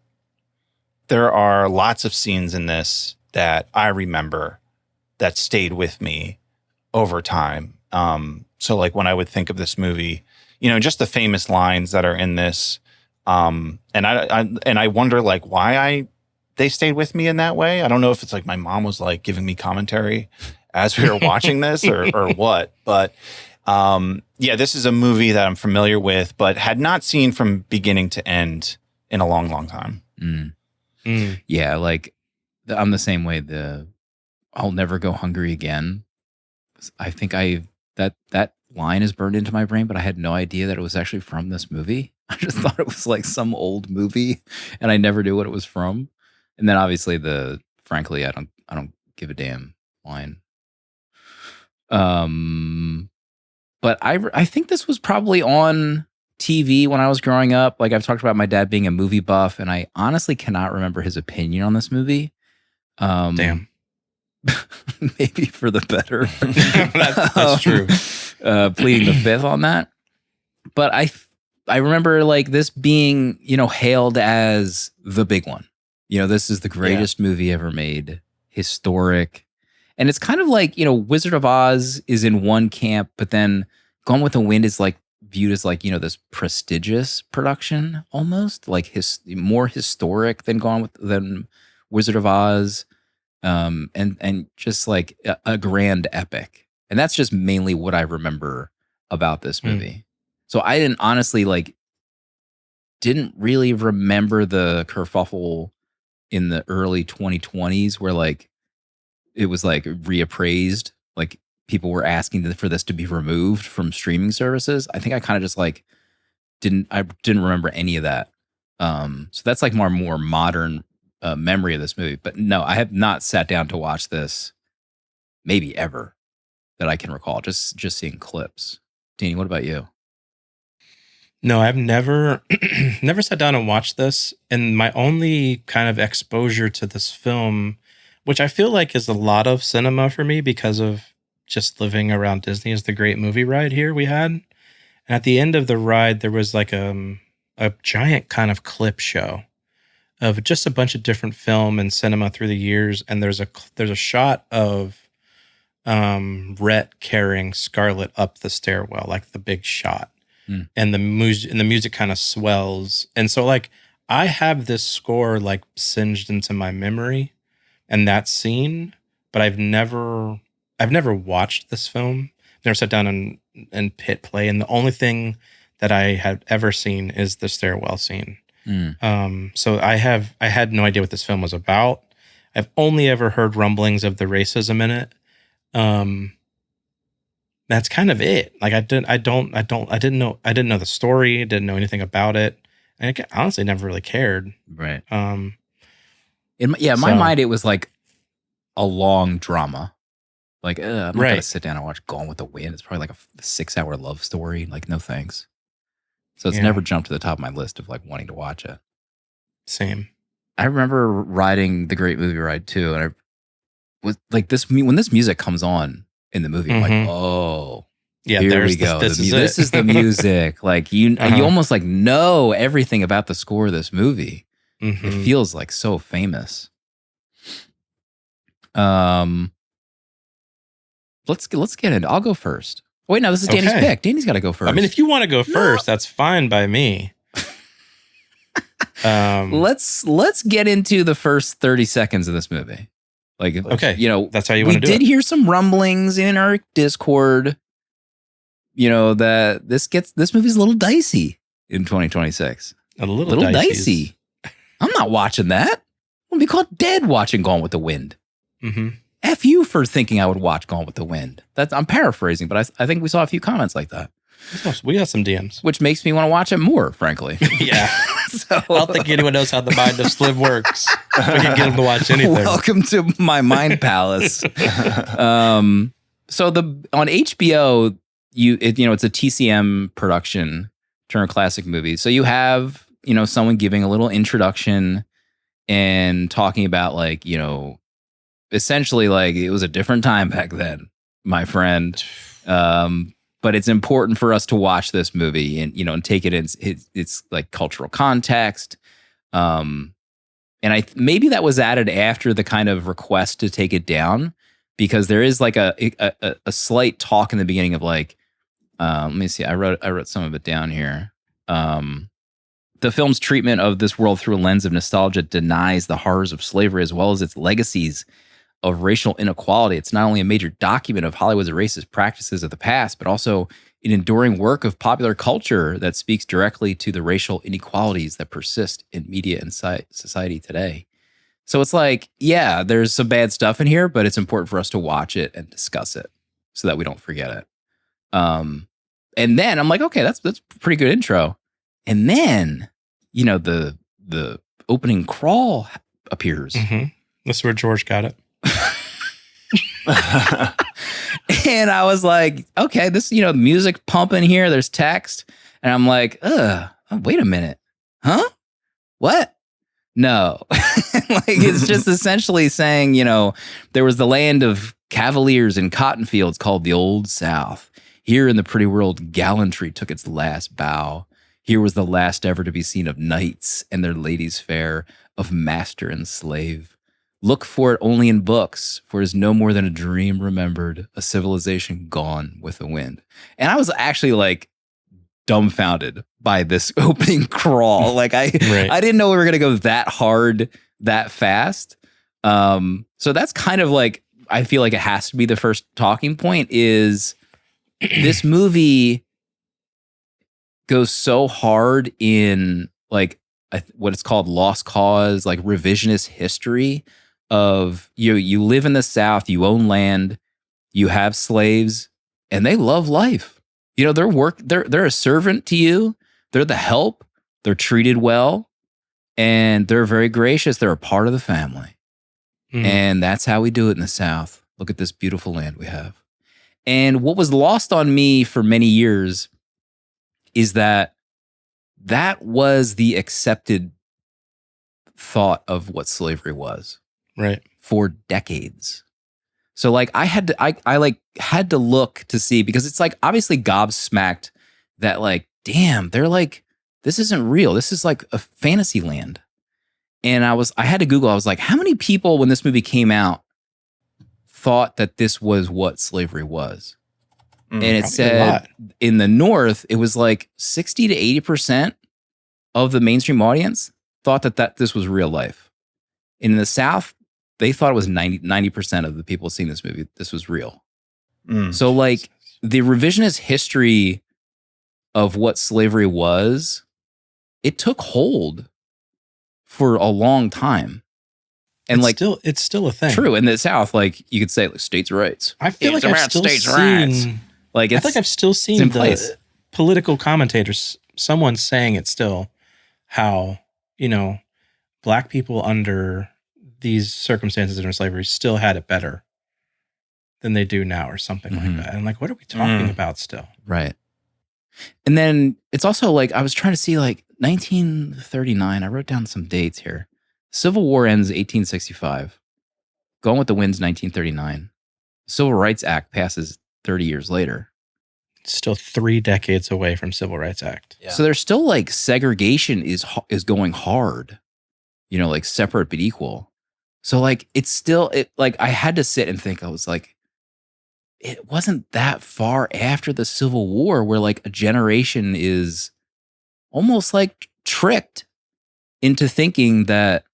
C: there are lots of scenes in this that I remember that stayed with me over time. So like when I would think of this movie, just the famous lines that are in this. And I wonder like why they stayed with me in that way. I don't know if it's like my mom was like giving me commentary as we were watching this or what, but this is a movie that I'm familiar with, but had not seen from beginning to end in a long, long time.
A: Yeah, like I'm the same way. I'll never go hungry again. I think that line is burned into my brain, but I had no idea that it was actually from this movie. I just thought it was like some old movie, and I never knew what it was from. And then obviously frankly, I don't give a damn line. But I think this was probably on TV when I was growing up. Like I've talked about my dad being a movie buff, and I honestly cannot remember his opinion on this movie.
B: Damn.
A: Maybe for the better.
B: That's true.
A: Pleading the fifth on that. But I remember like this being, hailed as the big one. This is the greatest movie ever made. Historic. And it's kind of like, Wizard of Oz is in one camp, but then Gone with the Wind is like viewed as like, this prestigious production almost, like more historic than Wizard of Oz. And just like a grand epic. And that's just mainly what I remember about this movie. So I didn't really remember the kerfuffle in the early 2020s where like it was like reappraised, like people were asking for this to be removed from streaming services. I think I kind of just like didn't remember any of that. So that's like more modern memory of this movie. But no, I have not sat down to watch this maybe ever that I can recall, just seeing clips. Danny, what about you?
B: No, I've never never sat down and watched this. And my only kind of exposure to this film, which I feel like is a lot of cinema for me because of just living around Disney, is the Great Movie Ride here we had. And at the end of the ride, there was like a giant kind of clip show of just a bunch of different film and cinema through the years. And there's a shot of Rhett carrying Scarlet up the stairwell, like the big shot. And the music kind of swells. And so like I have this score like singed into my memory and that scene, but I've never watched this film. Never sat down and hit play. And the only thing that I had ever seen is the stairwell scene. So I had no idea what this film was about. I've only ever heard rumblings of the racism in it. That's kind of it. Like I didn't know the story, didn't know anything about it. And I honestly never really cared.
A: Right. In my mind, it was like a long drama. Like, I'm not going to sit down and watch Gone with the Wind. It's probably like a 6-hour love story. Like, no thanks. So it's never jumped to the top of my list of like wanting to watch it.
B: Same.
A: I remember riding the Great Movie Ride too. And I was like when this music comes on in the movie, I'm like, oh,
B: yeah,
A: here we go. This is the music. Like you almost like know everything about the score of this movie. It feels like so famous. Let's get into. I'll go first. Wait, no, this is Danny's pick. Danny's got to go first.
B: I mean, if you want to go first, that's fine by me.
A: Let's get into the first 30 seconds of this movie. Like,
B: okay, that's how you
A: want
B: to do it.
A: We did hear some rumblings in our Discord, that this movie's a little dicey in 2026.
B: A little
A: dicey. I'm not watching that. I'm gonna be called dead watching Gone with the Wind. F you for thinking I would watch Gone with the Wind. I'm paraphrasing, but I think we saw a few comments like that.
B: We got some DMs.
A: Which makes me want to watch it more, frankly.
B: Yeah. So, I don't think anyone knows how the mind of Slim works. We can get them to watch anything.
A: Welcome to my mind palace. So on HBO, it's a TCM production, Turner Classic Movies. So you have, someone giving a little introduction and talking about like, essentially like it was a different time back then, my friend. But it's important for us to watch this movie and, and take it in its like cultural context. And maybe that was added after the kind of request to take it down, because there is like a slight talk in the beginning of like, let me see. I wrote some of it down here. The film's treatment of this world through a lens of nostalgia denies the horrors of slavery as well as its legacies of racial inequality. It's not only a major document of Hollywood's racist practices of the past, but also an enduring work of popular culture that speaks directly to the racial inequalities that persist in media and society today. So it's like, yeah, there's some bad stuff in here, but it's important for us to watch it and discuss it so that we don't forget it. And then I'm like, okay, that's a pretty good intro. And then, the opening crawl appears.
B: That's where George got it.
A: And I was like, okay, this, music pumping here. There's text. And I'm like, wait a minute. Huh? What? No. Like, it's just essentially saying, there was the land of cavaliers and cotton fields called the Old South. Here in the pretty world, gallantry took its last bow. Here was the last ever to be seen of knights and their ladies fair, of master and slave. Look for it only in books, for it is no more than a dream remembered, a civilization gone with the wind. And I was actually like dumbfounded by this opening crawl. Like I didn't know we were going to go that hard, that fast. So that's kind of like, I feel like it has to be the first talking point is this movie goes so hard in like what it's called lost cause, like revisionist history of you live in the South, you own land, you have slaves, and they love life. They're a servant to you. They're the help. They're treated well, and they're very gracious. They're a part of the family. And that's how we do it in the South. Look at this beautiful land we have. And what was lost on me for many years is that that was the accepted thought of what slavery was
B: Right.
A: for decades. So like I had to look to see, because it's like obviously gobsmacked that like, damn, they're like, this isn't real. This is like a fantasy land. And I had to Google, I was like, how many people when this movie came out thought that this was what slavery was? And it said in the North, it was like 60 to 80% of the mainstream audience thought that this was real life. And in the South, they thought it was 90% of the people seeing this movie, this was real. So like the revisionist history of what slavery was, it took hold for a long time. And
B: it's still a thing.
A: True. In the South, like you could say like states' rights.
B: I feel like I've still seen, like I think I've still seen the political commentators, someone saying it still, how, you know, black people under these circumstances under slavery still had it better than they do now or something like that. And like, what are we talking about still?
A: Right. And then it's also like, I was trying to see like 1939, I wrote down some dates here. Civil War ends 1865. Gone with the Wind's 1939. Civil Rights Act passes 30 years later.
B: Still 3 decades away from Civil Rights Act.
A: Yeah. So there's still like segregation is going hard, you know, like separate but equal. So like it's still like I had to sit and think. I was like, it wasn't that far after the Civil War where like a generation is almost like tricked into thinking that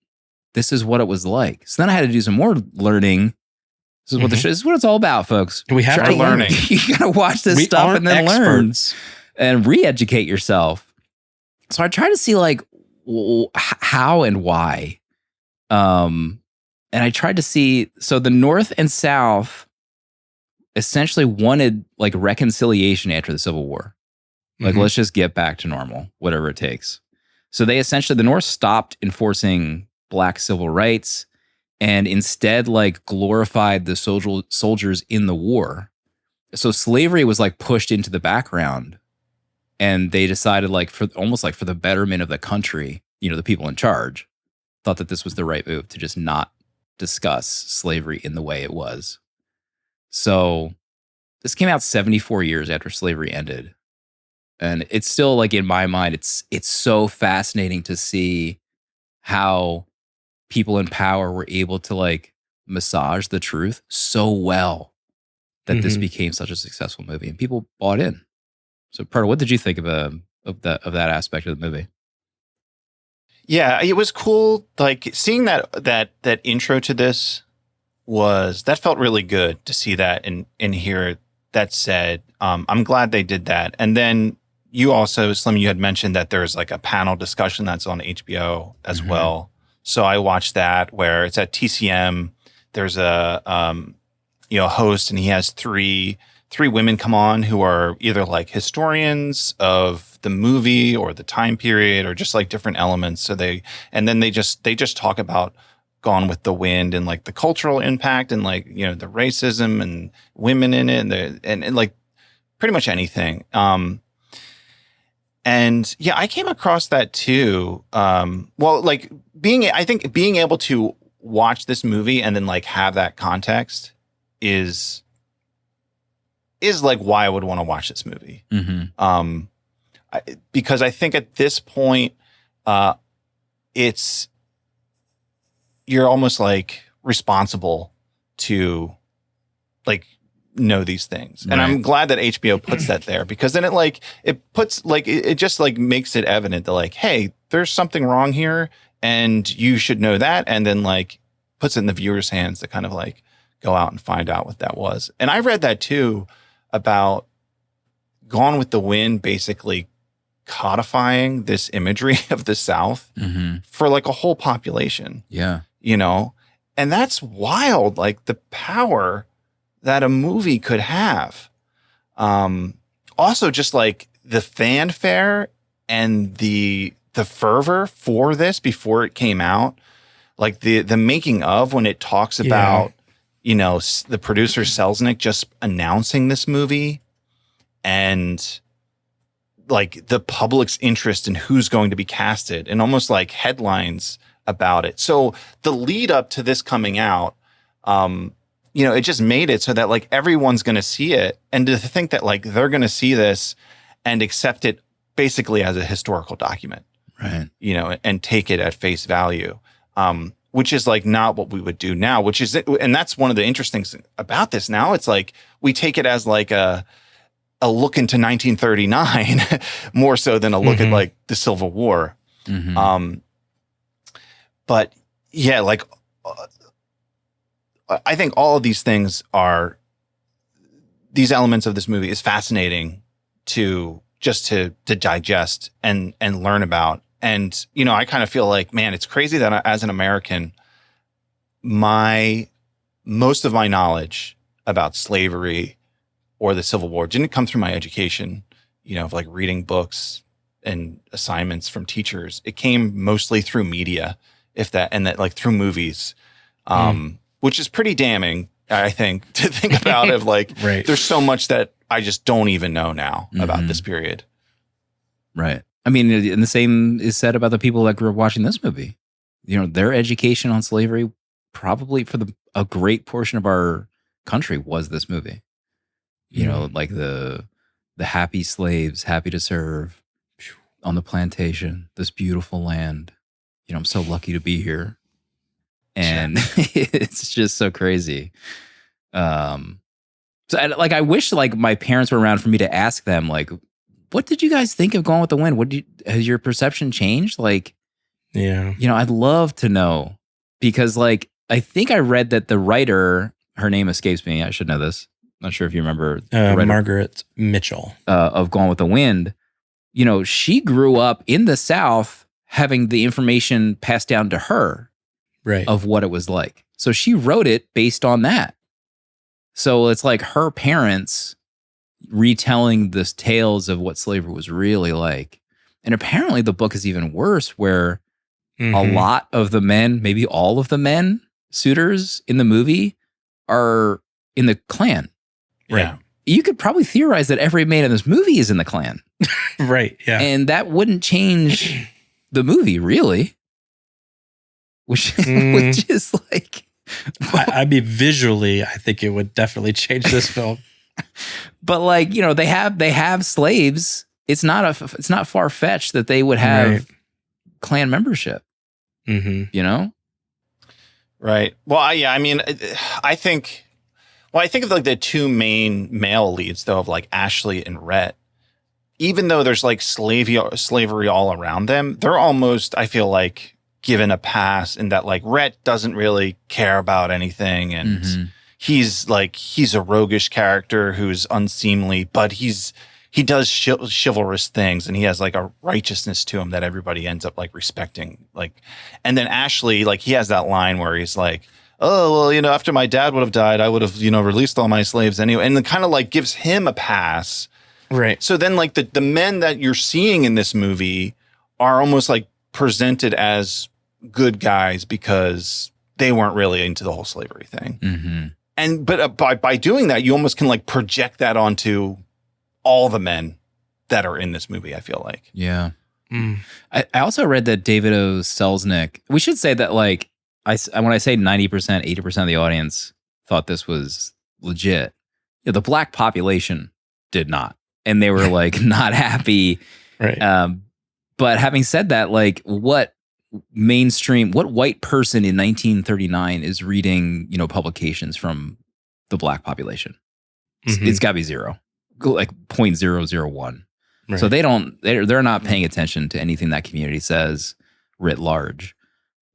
A: this is what it was like. So then I had to do some more learning. This is what this is what it's all about, folks.
B: We have to learn.
A: You gotta watch this stuff and then learn and re-educate yourself. So I try to see like how and why. And I tried to see, so the North and South essentially wanted like reconciliation after the Civil War. Like, let's just get back to normal, whatever it takes. So they essentially, the North stopped enforcing black civil rights and instead like glorified the soldiers in the war. So slavery was like pushed into the background, and they decided like for the betterment of the country, you know, the people in charge thought that this was the right move to just not discuss slavery in the way it was. So this came out 74 years after slavery ended. And it's still like in my mind, it's so fascinating to see how people in power were able to like massage the truth so well that this became such a successful movie and people bought in. So, Proto, what did you think of that aspect of the movie?
C: Yeah, it was cool. Like seeing that intro to this that felt really good to see that and hear that said. I'm glad they did that. And then you also, Slim, you had mentioned that there's like a panel discussion that's on HBO as well. So I watched that where it's at TCM. There's a host, and he has three women come on who are either like historians of the movie or the time period or just like different elements. So they just talk about Gone with the Wind and like the cultural impact and like, you know, the racism and women in it and like pretty much anything. And yeah, I came across that too. Well, like I think being able to watch this movie and then like have that context is like why I would want to watch this movie. Because I think at this point, you're almost like responsible to like know these things. And I'm glad that HBO puts that there, because then it just like makes it evident that like, hey, there's something wrong here and you should know that. And then like puts it in the viewer's hands to kind of like go out and find out what that was. And I read that too about Gone with the Wind basically codifying this imagery of the South for like a whole population.
A: Yeah.
C: You know, and that's wild. Like the power that a movie could have. Also just like the fanfare and the fervor for this before it came out, like the making of when it talks about, you know, the producer Selznick just announcing this movie and like the public's interest in who's going to be casted and almost like headlines about it. So the lead up to this coming out, it just made it so that like everyone's going to see it. And to think that like they're going to see this and accept it basically as a historical document,
A: right?
C: And take it at face value, which is like not what we would do now, and that's one of the interesting things about this. Now it's like we take it as like a look into 1939 more so than a look at like the Civil War. But yeah, like I think all of these things these elements of this movie is fascinating to digest and learn about. And, I kind of feel like, man, it's crazy that as an American, most of my knowledge about slavery or the Civil War didn't come through my education, of like reading books and assignments from teachers. It came mostly through media, and like through movies, which is pretty damning, I think, to think about of like,
B: right.
C: There's so much that I just don't even know now about this period.
A: Right. I mean, and the same is said about the people that grew up watching this movie. Their education on slavery probably for a great portion of our country was this movie. Like the happy slaves, happy to serve on the plantation, this beautiful land. I'm so lucky to be here. And it's just so crazy. So I wish like my parents were around for me to ask them like, what did you guys think of Gone with the Wind? Has your perception changed? Like,
B: yeah,
A: I'd love to know because like, I think I read that the writer, her name escapes me. I should know this. Not sure if you remember.
B: Margaret Mitchell
A: of Gone with the Wind. She grew up in the South having the information passed down to her
B: right.
A: of what it was like. So she wrote it based on that. So it's like her parents retelling the tales of what slavery was really like. And apparently the book is even worse where a lot of the men, maybe all of the men suitors in the movie are in the Klan.
C: Right. Yeah.
A: You could probably theorize that every man in this movie is in the Klan.
B: Right. Yeah.
A: And that wouldn't change the movie really. Which is like
B: I mean, visually, I think it would definitely change this film.
A: But like, they have slaves. It's not far fetched that they would have Klan membership.
C: Right. Well, I mean, I think of like the two main male leads though of like Ashley and Rhett. Even though there's like slavery all around them, they're almost, I feel like, given a pass in that like Rhett doesn't really care about anything and he's a roguish character who's unseemly, but he does chivalrous things and he has like a righteousness to him that everybody ends up like respecting. Like, and then Ashley, like he has that line where he's like, oh, well, after my dad would have died, I would have, released all my slaves anyway. And then kind of like gives him a pass.
B: Right.
C: So then like the men that you're seeing in this movie are almost like presented as good guys because they weren't really into the whole slavery thing. But by doing that, you almost can like project that onto all the men that are in this movie, I feel like.
A: Yeah. I also read that David O. Selznick, we should say that like, when I say 90%, 80% of the audience thought this was legit, the black population did not. And they were like not happy.
B: Right.
A: But having said that, like what white person in 1939 is reading, publications from the black population? It's got to be zero, like 0.001. Right. So they're not paying attention to anything that community says writ large.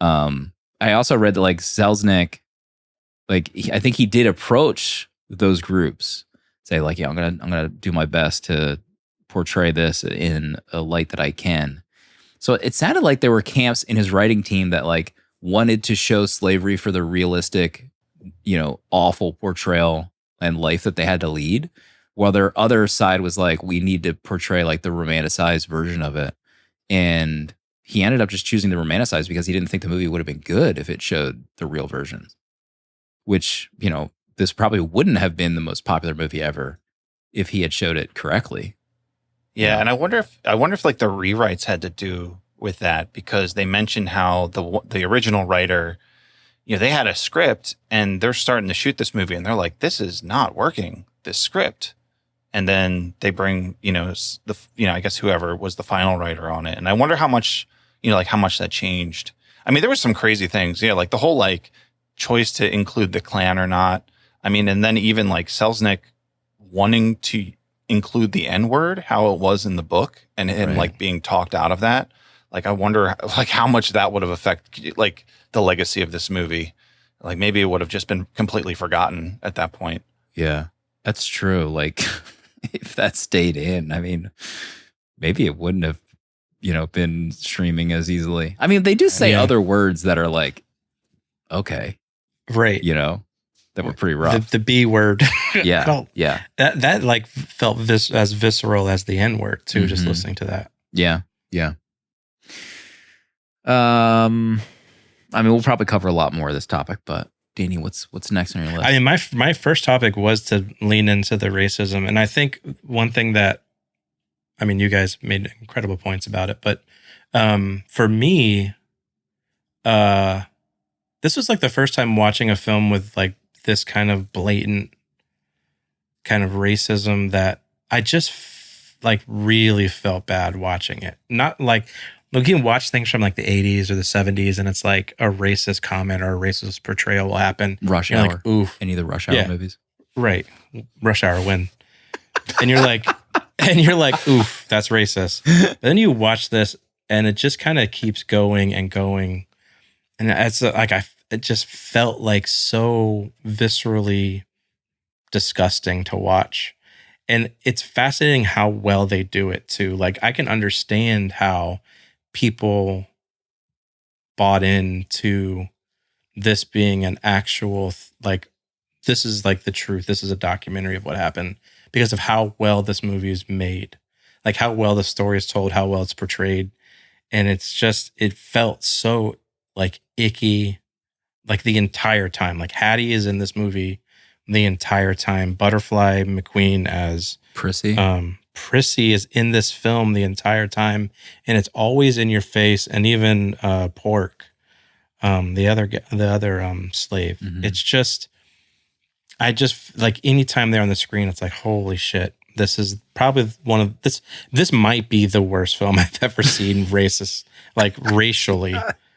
A: I also read that like Selznick, like I think he did approach those groups, say like, yeah, I'm gonna do my best to portray this in a light that I can. So it sounded like there were camps in his writing team that like wanted to show slavery for the realistic, awful portrayal and life that they had to lead, while their other side was like, we need to portray like the romanticized version of it. And he ended up just choosing the romanticized because he didn't think the movie would have been good if it showed the real versions, which, this probably wouldn't have been the most popular movie ever if he had showed it correctly.
C: Yeah, and I wonder if like the rewrites had to do with that, because they mentioned how the original writer, they had a script and they're starting to shoot this movie and they're like, this is not working, this script. And then they bring, I guess whoever was the final writer on it. And I wonder how much, how much that changed. I mean, there was some crazy things, like the whole like choice to include the Klan or not. I mean, and then even like Selznick wanting to include the N-word, how it was in the book, and him like being talked out of that. Like, I wonder like how much that would have affected like the legacy of this movie. Like maybe it would have just been completely forgotten at that point.
A: Yeah, that's true. Like if that stayed in, I mean, maybe it wouldn't have, been streaming as easily. I mean, they do say other words that are like, okay.
B: Right.
A: That were pretty rough.
B: The B word.
A: Yeah.
B: That like felt as visceral as the N word too, just listening to that.
A: Yeah. I mean, we'll probably cover a lot more of this topic, but Danny, what's next on your list?
B: I mean, my first topic was to lean into the racism. And I think one thing that, I mean, you guys made incredible points about it, but for me, this was like the first time watching a film with like this kind of blatant kind of racism that I just like really felt bad watching it. Not like, you can watch things from like the 80s or the 70s and it's like a racist comment or a racist portrayal will happen.
A: Rush Hour.
B: Like, oof.
A: Any of the Rush Hour movies.
B: Right. Rush Hour win. And you're like, oof, that's racist. But then you watch this and it just kind of keeps going and going. And it's like, it just felt like so viscerally disgusting to watch. And it's fascinating how well they do it too. Like, I can understand how people bought into this being an actual, like, this is like the truth. This is a documentary of what happened because of how well this movie is made, like how well the story is told, how well it's portrayed. And it's just, it felt so like icky, like the entire time. Like Hattie is in this movie the entire time. Butterfly McQueen as
A: Prissy.
B: Prissy is in this film the entire time, and it's always in your face. And even Pork, the other slave. It's just, I just like anytime they're on the screen, it's like, holy shit, this is probably one of this might be the worst film I've ever seen racist, like racially,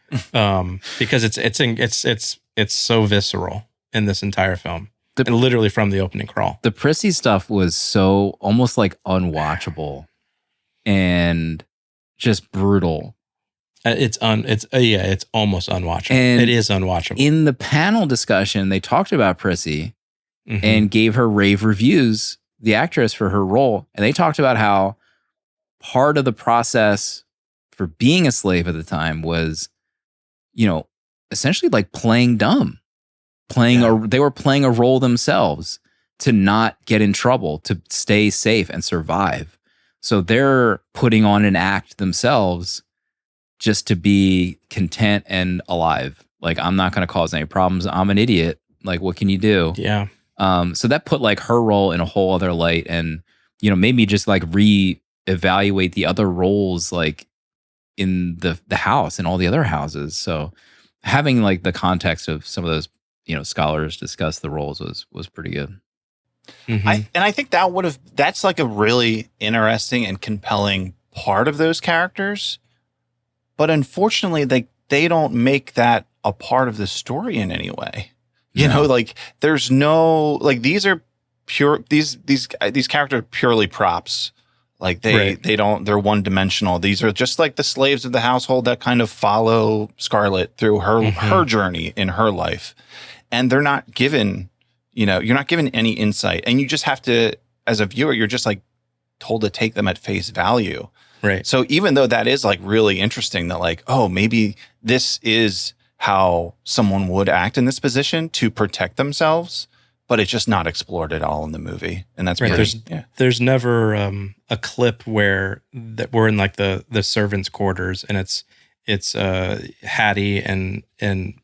B: because it's so visceral in this entire film. And literally from the opening crawl.
A: The Prissy stuff was so almost like unwatchable and just brutal.
B: It's almost unwatchable.
A: And
B: it is unwatchable.
A: In the panel discussion, they talked about Prissy and gave her rave reviews, the actress, for her role. And they talked about how part of the process for being a slave at the time was, essentially like playing dumb. They were playing a role themselves to not get in trouble, to stay safe and survive. So they're putting on an act themselves just to be content and alive. Like, I'm not going to cause any problems. I'm an idiot. Like, what can you do?
B: Yeah.
A: So that put like her role in a whole other light, and made me just like reevaluate the other roles like in the house and all the other houses. So having like the context of some of those scholars discuss the roles was pretty good.
C: I think that's like a really interesting and compelling part of those characters, but unfortunately they don't make that a part of the story in any way. Like there's no, like, these are pure, these characters are purely props. Like they're one dimensional. These are just like the slaves of the household that kind of follow Scarlett through her journey in her life. And they're not given, you're not given any insight. And you just have to, as a viewer, you're just like told to take them at face value.
B: Right.
C: So even though that is like really interesting that like, oh, maybe this is how someone would act in this position to protect themselves, but it's just not explored at all in the movie. And that's
B: right. There's never a clip where that we're in like the servants' quarters and it's Hattie and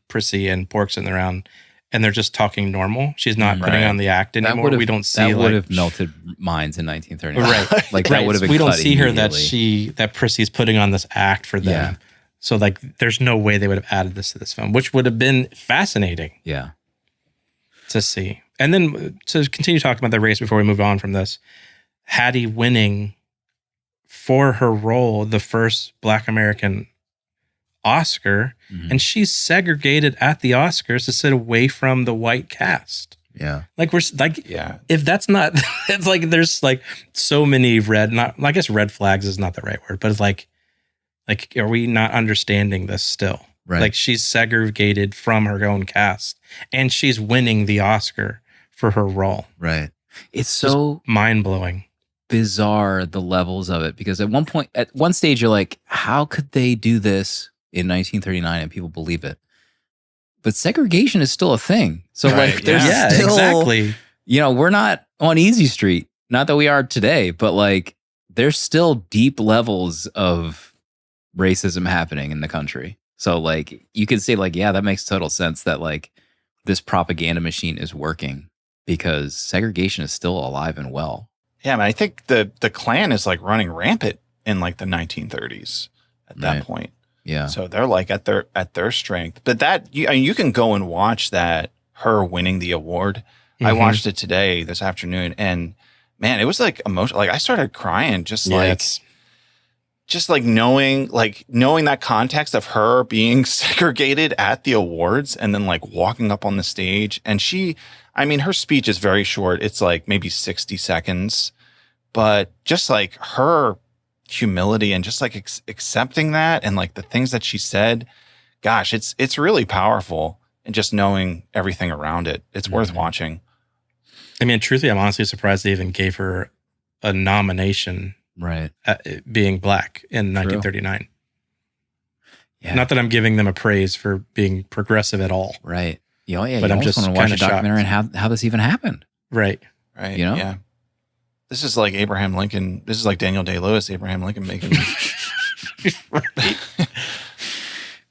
B: Prissy and Pork sitting around. and they're just talking normal. She's not putting
C: Right.
B: on the act anymore. We don't see
A: that
B: like
A: would have melted minds in 1939.
B: right,
A: Like
B: right.
A: that would have been.
B: We don't
A: cut
B: see her that
A: immediately.
B: that Prissy's putting on this act for them.
A: Yeah.
B: So like, there's no way they would have added this to this film, which would have been fascinating
A: Yeah.
B: to see. And then to continue talking about the race before we move on from this, Hattie winning for her role, the first Black American Oscar,
A: Mhm.
B: and she's segregated at the Oscars to sit away from the white cast.
A: Yeah.
B: Like we're like,
C: Yeah.
B: if that's not, it's like there's like so many I guess red flags is not the right word, but it's like are we not understanding this still?
A: Right.
B: Like she's segregated from her own cast, and she's winning the Oscar for her role.
A: Right. It's so
B: Mind blowing.
A: bizarre, the levels of it, because at one stage you're like, how could they do this in 1939 and people believe it? But segregation is still a thing. So
C: Right,
A: like there's
B: Yeah,
A: still,
B: exactly.
A: you know, we're not on easy street. Not that we are today, but like there's still deep levels of racism happening in the country. So like you could say like, yeah, that makes total sense that like this propaganda machine is working because segregation is still alive and well.
C: Yeah, man, I think the Klan is like running rampant in like the 1930s at that
A: Right.
C: point.
A: Yeah.
C: So they're like at their strength. But that you can go and watch that, her winning the award. I
B: Mhm.
C: watched it today, this afternoon, and man, it was like emotional. Like I started crying just like knowing that context of her being segregated at the awards and then like walking up on the stage. And her speech is very short. It's like maybe 60 seconds, but just like her humility and just like accepting that and like the things that she said, gosh, it's really powerful. And just knowing everything around it, it's worth watching.
B: I mean, truthfully, I'm honestly surprised they even gave her a nomination
A: Right.
B: being Black in 1939.
A: Yeah.
B: Not that I'm giving them a praise for being progressive at all.
A: Right. Yeah, yeah.
B: But
A: You
B: I'm
A: almost
B: just
A: want to watch a
B: kinda
A: documentary
B: shocked.
A: on how this even happened.
B: Right.
C: Right.
A: You know?
C: Yeah. This is like Abraham Lincoln. This is like Daniel Day-Lewis, Abraham Lincoln making.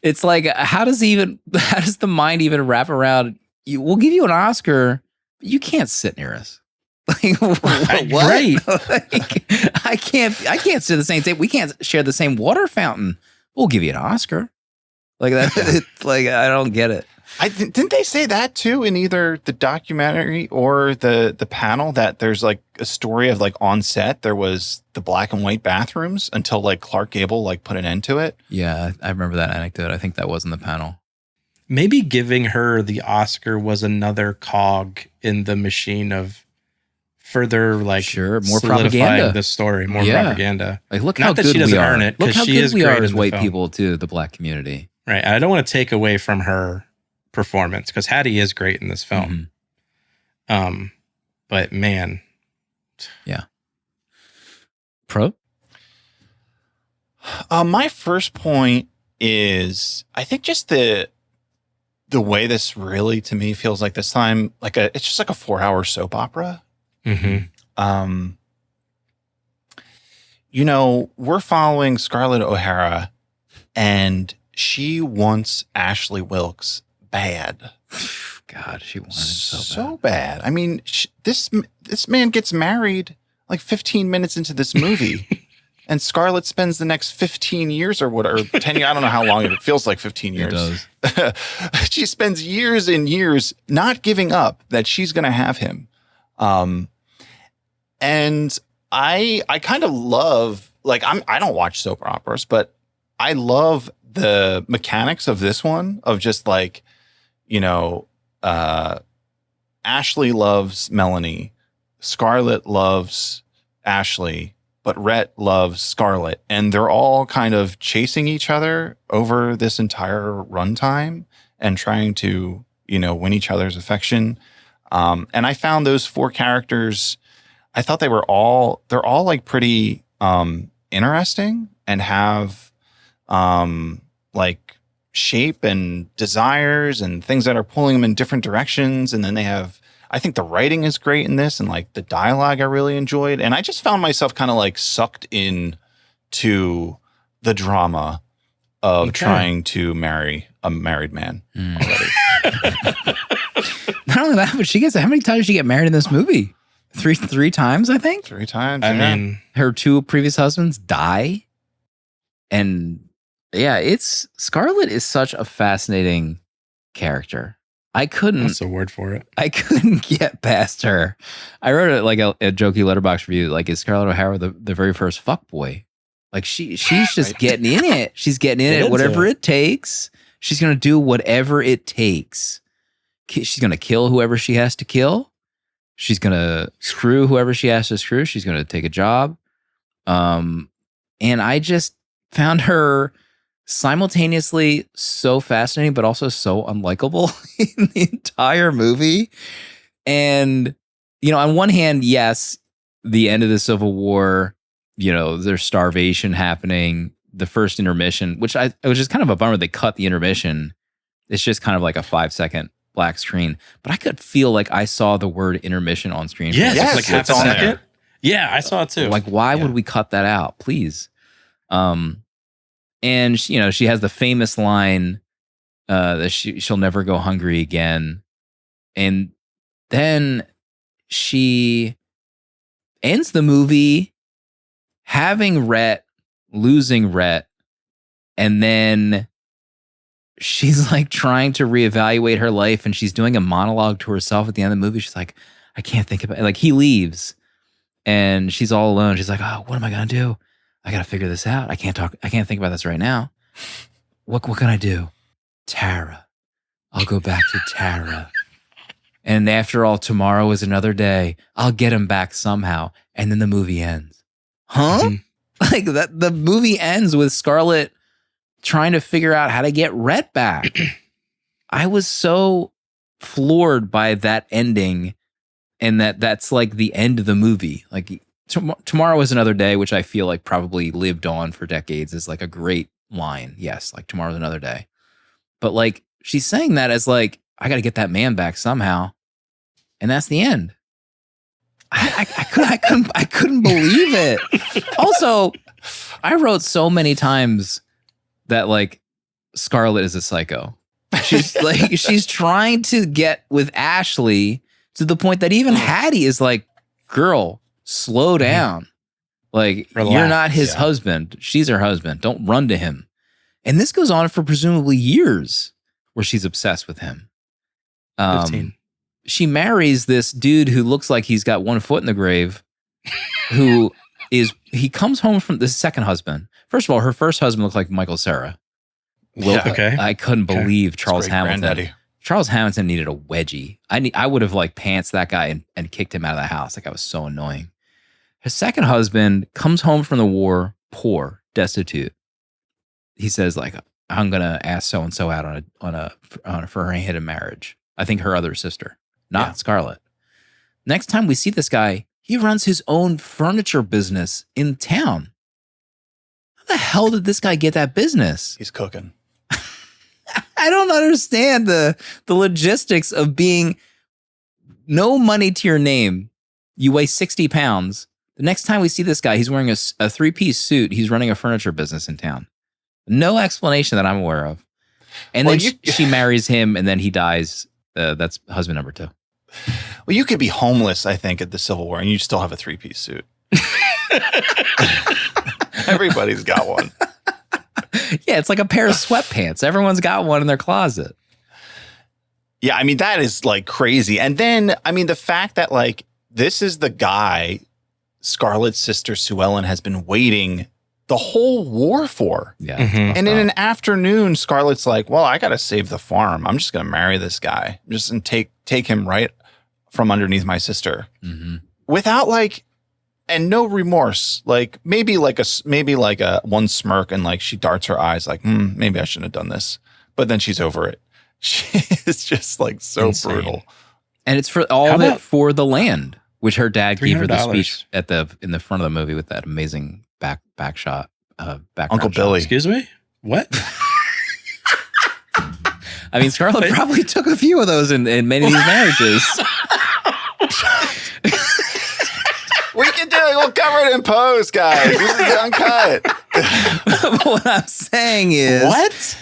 A: It's like how does the mind even wrap around? We'll give you an Oscar, but you can't sit near us. Like what?
B: Right.
A: Like, I can't sit at the same table. We can't share the same water fountain. We'll give you an Oscar. Like that. It's like I don't get it.
C: Didn't they say that too in either the documentary or the panel, that there's like a story of like on set there was the black and white bathrooms until like Clark Gable like put an end to it.
A: Yeah, I remember that anecdote. I think that was in the panel.
B: Maybe giving her the Oscar was another cog in the machine of further like
A: Sure, more
B: solidifying
A: propaganda.
B: the story, more
A: Yeah.
B: propaganda.
A: Like look
B: Not
A: how
B: that
A: good
B: she doesn't
A: we are.
B: earn it,
A: Look
B: 'cause
A: how
B: she
A: good
B: is
A: we
B: great
A: are
B: in
A: as
B: the
A: white
B: film.
A: people to the Black community.
B: Right. I don't want to take away from her performance because Hattie is great in this film. But man,
A: Pro?
C: My first point is I think just the way this really to me feels like this time it's just like a 4-hour soap opera. We're following Scarlett O'Hara, and she wants Ashley Wilkes bad.
A: God, she wanted so
C: So
A: bad.
C: bad. I mean, this man gets married like 15 minutes into this movie, and Scarlett spends the next 15 years or 10 years. I don't know how long it feels like 15 years.
A: It does.
C: She spends years and years not giving up that she's going to have him. And I kind of love, like, I don't watch soap operas, but I love the mechanics of this one of just like, Ashley loves Melanie, Scarlett loves Ashley, but Rhett loves Scarlett, and they're all kind of chasing each other over this entire runtime and trying to, win each other's affection. And I found those 4 characters, I thought they're all like pretty interesting and have like shape and desires and things that are pulling them in different directions. And then I think the writing is great in this, and like the dialogue I really enjoyed. And I just found myself kind of like sucked in to the drama of trying to marry a married man already.
A: Not only that, but she gets, how many times did she get married in this movie? Three times, I think.
C: 3 times.
B: I
C: yeah.
B: mean,
A: Her 2 previous husbands die. And yeah, Scarlett is such a fascinating character. I couldn't
B: that's the word for it.
A: get past her. I wrote it like a jokey letterbox review. Like, is Scarlett O'Hara the very first fuckboy? Like she's just
C: Right.
A: getting in it. She's getting in
B: Get
A: it,
B: into
A: whatever
B: it.
A: it takes. She's gonna do whatever it takes. She's gonna kill whoever she has to kill. She's gonna screw whoever she has to screw. She's gonna take a job. And I just found her simultaneously so fascinating, but also so unlikable in the entire movie. And, on one hand, yes, the end of the Civil War, there's starvation happening. The first intermission, which it was just kind of a bummer they cut the intermission. It's just kind of like a 5-second black screen. But I could feel like I saw the word intermission on screen.
B: Yes,
C: Yes,
B: like half
C: it's
B: a
C: on
B: second.
C: there.
B: Yeah, I saw it too.
A: Like, why
C: Yeah.
A: would we cut that out? Please. And she has the famous line that she'll never go hungry again. And then she ends the movie having Rhett, losing Rhett, and then she's like trying to reevaluate her life, and she's doing a monologue to herself at the end of the movie. She's like, I can't think about it. Like, he leaves and she's all alone. She's like, oh, what am I gonna do? I gotta figure this out. I can't think about this right now. What can I do? Tara. I'll go back to Tara. And after all, tomorrow is another day. I'll get him back somehow. And then the movie ends. Huh?
B: Mhm.
A: Like that, the movie ends with Scarlett trying to figure out how to get Rhett back. I was so floored by that ending, and that's like the end of the movie. Like, tomorrow is another day, which I feel like probably lived on for decades, is like a great line. Yes, like tomorrow's another day. But like, she's saying that as like, I got to get that man back somehow, and that's the end. I couldn't believe it. Also, I wrote so many times that like Scarlett is a psycho. She's like, she's trying to get with Ashley to the point that even Hattie is like, girl, slow down. Like,
B: Relax,
A: you're not his
C: yeah.
A: husband. She's her husband. Don't run to him. And this goes on for presumably years where she's obsessed with him.
B: 15.
A: She marries this dude who looks like he's got one foot in the grave, he comes home from the second husband. First of all, her first husband looked like Michael Cera.
C: Yeah.
B: Okay.
A: I couldn't
B: Okay.
A: believe Charles
C: Great
A: Hamilton.
C: granddaddy.
A: Charles Hamilton needed a wedgie. I would have like pants that guy and kicked him out of the house. Like, I was so annoying. His second husband comes home from the war, poor, destitute. He says like, I'm gonna ask so and so out for her hand in marriage. I think her other sister, not
C: Yeah.
A: Scarlett. Next time we see this guy, he runs his own furniture business in town. How the hell did this guy get that business?
C: He's cooking.
A: I don't understand the logistics of being no money to your name. You weigh 60 pounds. The next time we see this guy, he's wearing a 3-piece suit. He's running a furniture business in town. No explanation that I'm aware of. And
C: Well,
A: then she marries him, and then he dies. That's husband number 2.
C: Well, you could be homeless, I think, at the Civil War, and you still have a 3-piece suit. Everybody's got one.
A: Yeah, it's like a pair of sweatpants. Everyone's got one in their closet.
C: Yeah, I mean, that is like crazy. And then, I mean, the fact that like this is the guy Scarlett's sister Sue Ellen has been waiting the whole war for.
A: Yeah.
B: Mhm.
C: And in an afternoon, Scarlett's like, well, I got to save the farm. I'm just going to marry this guy just and take him right from underneath my sister
A: Mhm.
C: without like, and no remorse. Like maybe like a one smirk and like she darts her eyes like, maybe I shouldn't have done this. But then she's over it. She is just like so
B: Insane.
C: brutal.
A: And it's for all
B: How
A: of it
B: about-
A: for the land, which her dad gave her the
B: $300.
A: speech in the front of the movie with that amazing back shot. Background
C: Uncle
A: shot.
C: Billy.
B: Excuse me? What?
A: I mean, Scarlett probably took a few of those in many of these marriages.
C: We can do it. We'll cover it in post, guys. This is uncut.
A: What I'm saying is,
B: What?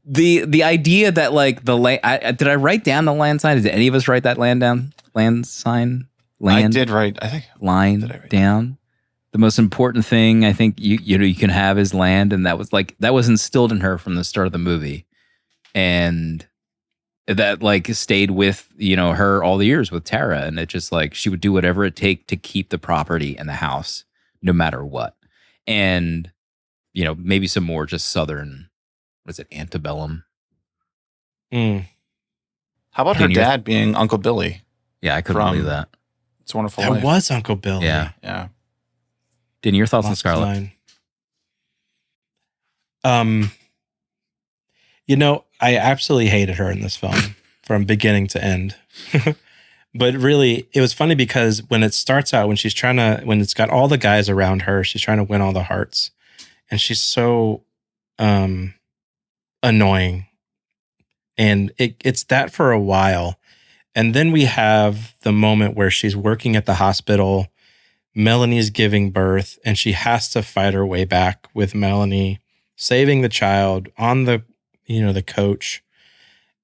A: the idea that like the land, did I write down the land sign? Did any of us write that land down? Land sign? Land?
C: I did write, I think.
A: Line
C: Did I write
A: down? The most important thing I think you can have is land. And that was instilled in her from the start of the movie. And that like stayed with, her all the years with Tara. And it just like, she would do whatever it take to keep the property and the house, no matter what. And, maybe some more just Southern, was it antebellum?
B: Mm.
C: How about her dad being Uncle Billy?
A: Yeah, I couldn't believe that.
C: It's a Wonderful
B: That
C: Life.
B: was Uncle Billy.
A: Yeah.
C: Yeah.
A: Danny, your thoughts on Scarlett?
B: I absolutely hated her in this film from beginning to end. But really, it was funny because when it starts out, when it's got all the guys around her, she's trying to win all the hearts. And she's so annoying. And it's that for a while. And then we have the moment where she's working at the hospital. Melanie's giving birth, and she has to fight her way back with Melanie, saving the child on the coach.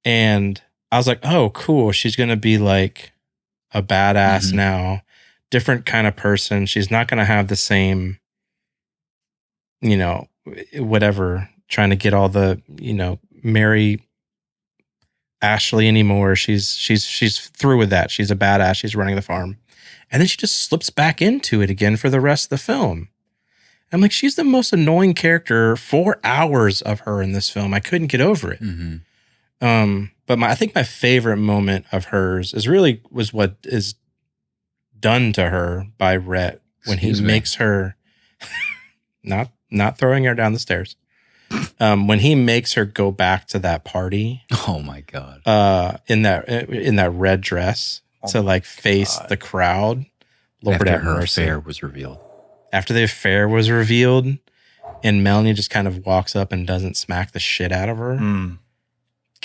B: And I was like, oh, cool. She's going to be like a badass now, different kind of person. She's not going to have the same, whatever, trying to get all the, marry Ashley anymore. She's through with that. She's a badass. She's running the farm. And then she just slips back into it again for the rest of the film. I'm like, she's the most annoying character. 4 hours of her in this film. I couldn't get over it. But I think my favorite moment of hers was what is done to her by Rhett when he makes her not throwing her down the stairs. When he makes her go back to that party.
A: Oh my God.
B: In that red dress to face the crowd. Lord
A: After
B: have
A: her
B: mercy.
A: affair was revealed.
B: After the affair was revealed, and Melanie just kind of walks up and doesn't smack the shit out of her.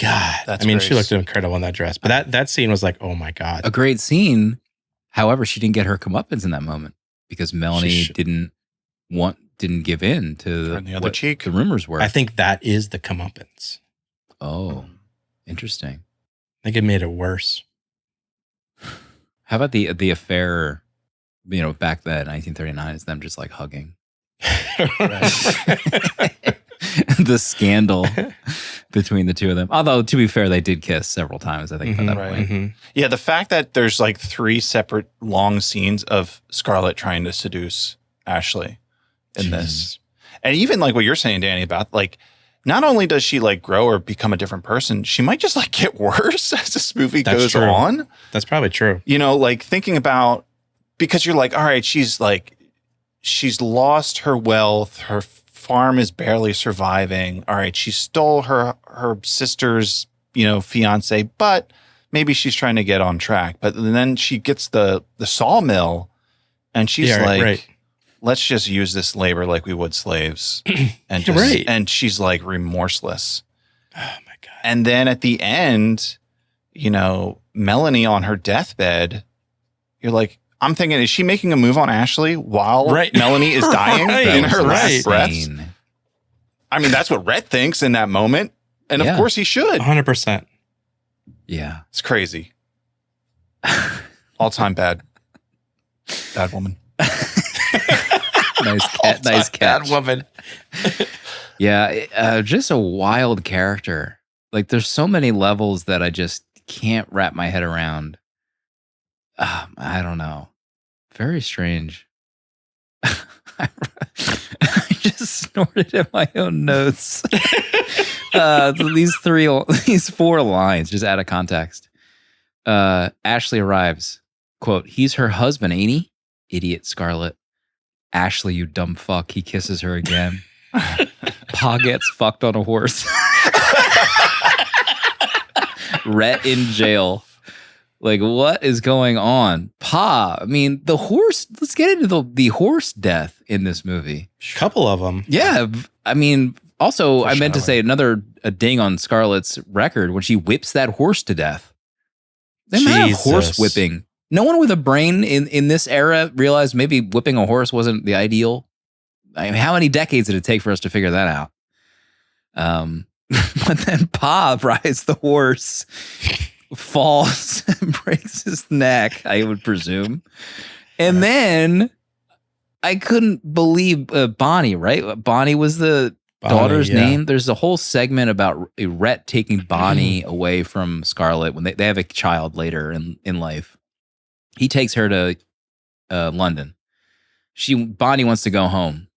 B: God, she looked incredible in that dress. But that scene was like, oh my God,
A: a great scene. However, she didn't get her comeuppance in that moment because Melanie didn't give in to
C: the other cheek.
A: The rumors were.
B: I think that is the comeuppance.
A: Oh, interesting.
B: I think it made it worse.
A: How about the affair? Back then, 1939, is them just like hugging. The scandal between the two of them. Although, to be fair, they did kiss several times, I think, by that point.
C: Yeah, the fact that there's like 3 separate long scenes of Scarlett trying to seduce Ashley in this. And even like what you're saying, Danny, about like, not only does she like grow or become a different person, she might just like get worse as this movie goes on.
B: That's probably true.
C: Like thinking about, because you're like, all right, she's lost her wealth. Her farm is barely surviving. All right, she stole her sister's, fiance, but maybe she's trying to get on track. But then she gets the sawmill, and she's let's just use this labor like we would slaves. And and she's like remorseless.
B: Oh my God.
C: And then at the end, Melanie on her deathbed, you're like, I'm thinking, is she making a move on Ashley while Melanie is dying in her last breaths? I mean, that's what Rhett thinks in that moment. And of course he should.
B: 100%.
A: Yeah.
C: It's crazy. All-time bad woman.
A: Nice catch.
B: Bad woman.
A: Yeah. Just a wild character. Like there's so many levels that I just can't wrap my head around. I don't know. Very strange. I just snorted at my own notes. These 4 lines, just out of context. Ashley arrives. Quote, he's her husband, ain't he? Idiot Scarlett. Ashley, you dumb fuck. He kisses her again. Pa gets fucked on a horse. Rhett in jail. Like, what is going on? Pa, I mean, the horse, let's get into the horse death in this movie.
B: Couple of them.
A: Yeah. I mean, also, I meant to say a ding on Scarlett's record when she whips that horse to death. The amount of horse whipping. No one with a brain in this era realized maybe whipping a horse wasn't the ideal. I mean, how many decades did it take for us to figure that out? But then Bob rides the horse, falls and breaks his neck, I would presume. And then I couldn't believe Bonnie, right? Bonnie was the daughter's name. There's a whole segment about Rhett taking Bonnie away from Scarlett when they have a child later in life. He takes her to London. Bonnie wants to go home.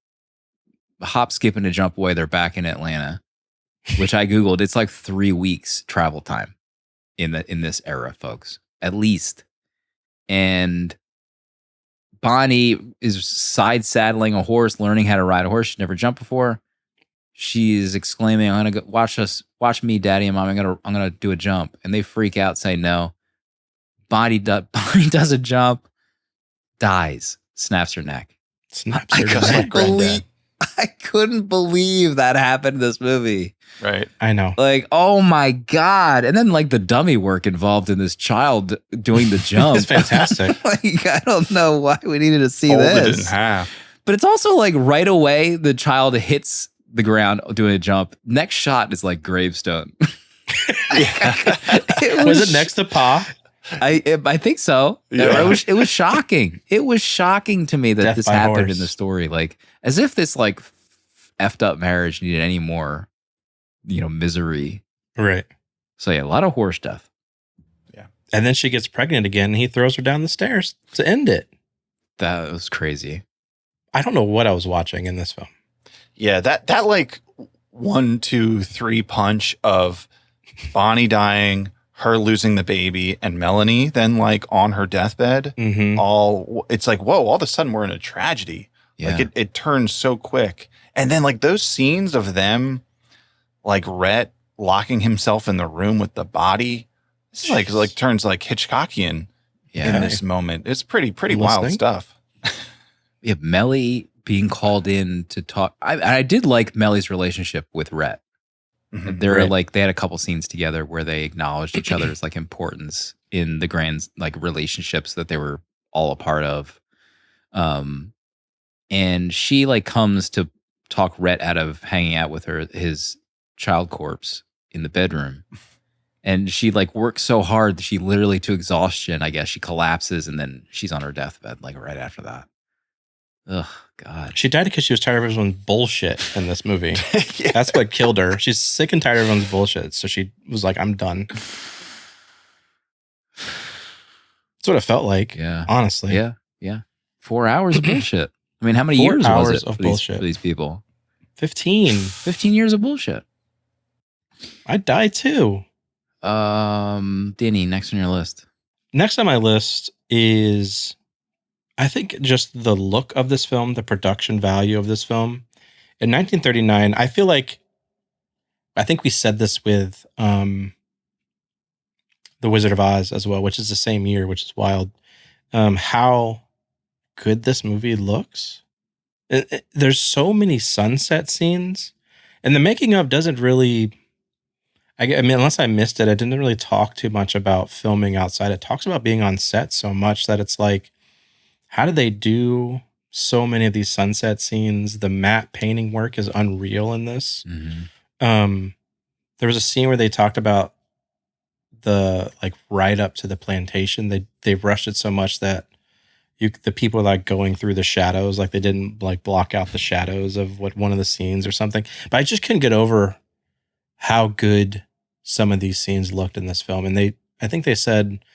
A: Hop, skip, and a jump away. They're back in Atlanta, which I Googled. It's like 3 weeks travel time in this era, folks, at least. And Bonnie is side saddling a horse, learning how to ride a horse. She's never jumped before. She's exclaiming, "I'm gonna go watch me, Daddy and Mom. I'm gonna do a jump." And they freak out, say no. Bonnie does a jump, dies, snaps her neck.
B: Snaps her neck.
A: I couldn't believe that happened in this movie.
C: Right.
B: I know.
A: Like, oh my God. And then like the dummy work involved in this child doing the jump.
B: It's fantastic.
A: Like, I don't know why we needed to see
C: Folded
A: this.
C: in half.
A: But it's also like right away, the child hits the ground doing a jump. Next shot is like gravestone.
B: Was it next to Pa?
A: I think so.
C: Yeah.
A: It was shocking. It was shocking to me that
B: Death
A: this
B: by
A: happened
B: horse.
A: in the story. Like as if this like effed up marriage needed any more, misery.
B: Right.
A: So yeah, a lot of horse death.
C: Yeah.
B: And then she gets pregnant again and he throws her down the stairs to end it.
A: That was crazy.
B: I don't know what I was watching in this film.
C: Yeah, that like 1, 2, 3 punch of Bonnie dying, her losing the baby, and Melanie then like on her deathbed.
B: Mm-hmm.
C: It's like, whoa, all of a sudden we're in a tragedy.
A: Yeah.
C: Like it turns so quick. And then like those scenes of them, like Rhett locking himself in the room with the body, it's like turns like Hitchcockian in this moment. It's pretty wild stuff.
A: Yeah, Melly being called in to talk. I did like Melly's relationship with Rhett.
C: Mhm.
A: They're like, they had a couple scenes together where they acknowledged each other's like importance in the grand like relationships that they were all a part of. And she like comes to talk Rhett out of hanging out with his child corpse in the bedroom. And she like works so hard that she literally to exhaustion, I guess she collapses and then she's on her deathbed like right after that. Ugh, God.
B: She died because she was tired of everyone's bullshit in this movie.
C: Yeah.
B: That's what killed her. She's sick and tired of everyone's bullshit. So she was like, I'm done. That's what it felt like.
A: Yeah.
B: Honestly.
A: Yeah. 4 hours of bullshit. I mean, how many
B: 4
A: years
B: hours
A: was it
B: of
A: for
B: bullshit.
A: for these people?
B: 15.
A: 15 years of bullshit.
B: I'd die too.
A: Denny, next on your list.
B: Next on my list is, I think, just the look of this film, the production value of this film. In 1939, I think we said this with The Wizard of Oz as well, which is the same year, which is wild. How good this movie looks. There's so many sunset scenes, and the making of doesn't really, I mean, unless I missed it, it didn't really talk too much about filming outside. It talks about being on set so much that it's like, how did they do so many of these sunset scenes? The matte painting work is unreal in this.
A: Mm-hmm.
B: There was a scene where they talked about the like right up to the plantation. They rushed it so much that the people were like going through the shadows, like they didn't like block out the shadows of what one of the scenes or something. But I just couldn't get over how good some of these scenes looked in this film. And I think they said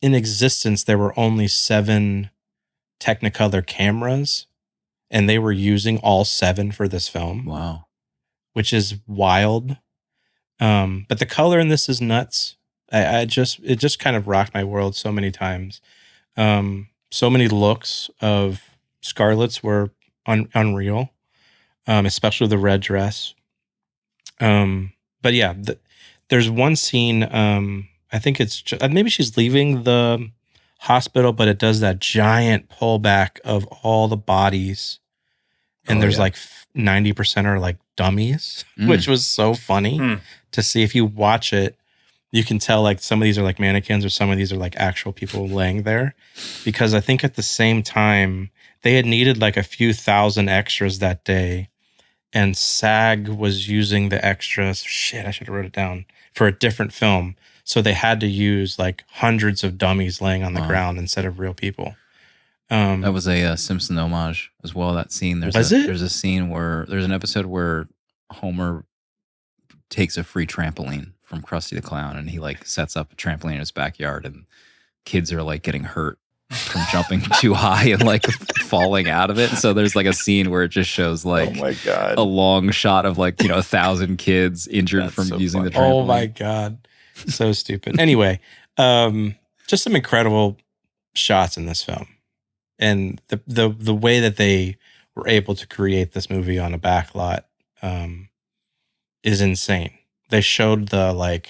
B: in existence there were only 7 Technicolor cameras, and they were using all 7 for this film.
A: Wow.
B: Which is wild. But the color in this is nuts. It just kind of rocked my world so many times. So many looks of Scarlett's were unreal, especially the red dress. But yeah, there's one scene. I think it's maybe she's leaving the hospital, but it does that giant pullback of all the bodies, and there's like 90% are like dummies, which was so funny to see. If you watch it, you can tell like some of these are like mannequins or some of these are like actual people laying there, because I think at the same time they had needed like a few thousand extras that day and SAG was using the extras. Shit, I should have wrote it down for a different film. So they had to use like hundreds of dummies laying on the
A: Wow.
B: ground instead of real people.
A: That was a Simpson homage as well. That scene.
B: Was it?
A: There's a scene where there's an episode where Homer takes a free trampoline from Krusty the Clown, and he like sets up a trampoline in his backyard, and kids are like getting hurt from jumping too high and like falling out of it. So there's like a scene where it just shows like
C: Oh my God.
A: a long shot of like 1,000 kids injured
C: That's
A: from
C: so
A: using the
C: funny.
A: trampoline.
B: Oh my God. So stupid. Anyway, just some incredible shots in this film. And the way that they were able to create this movie on a back lot is insane. They showed the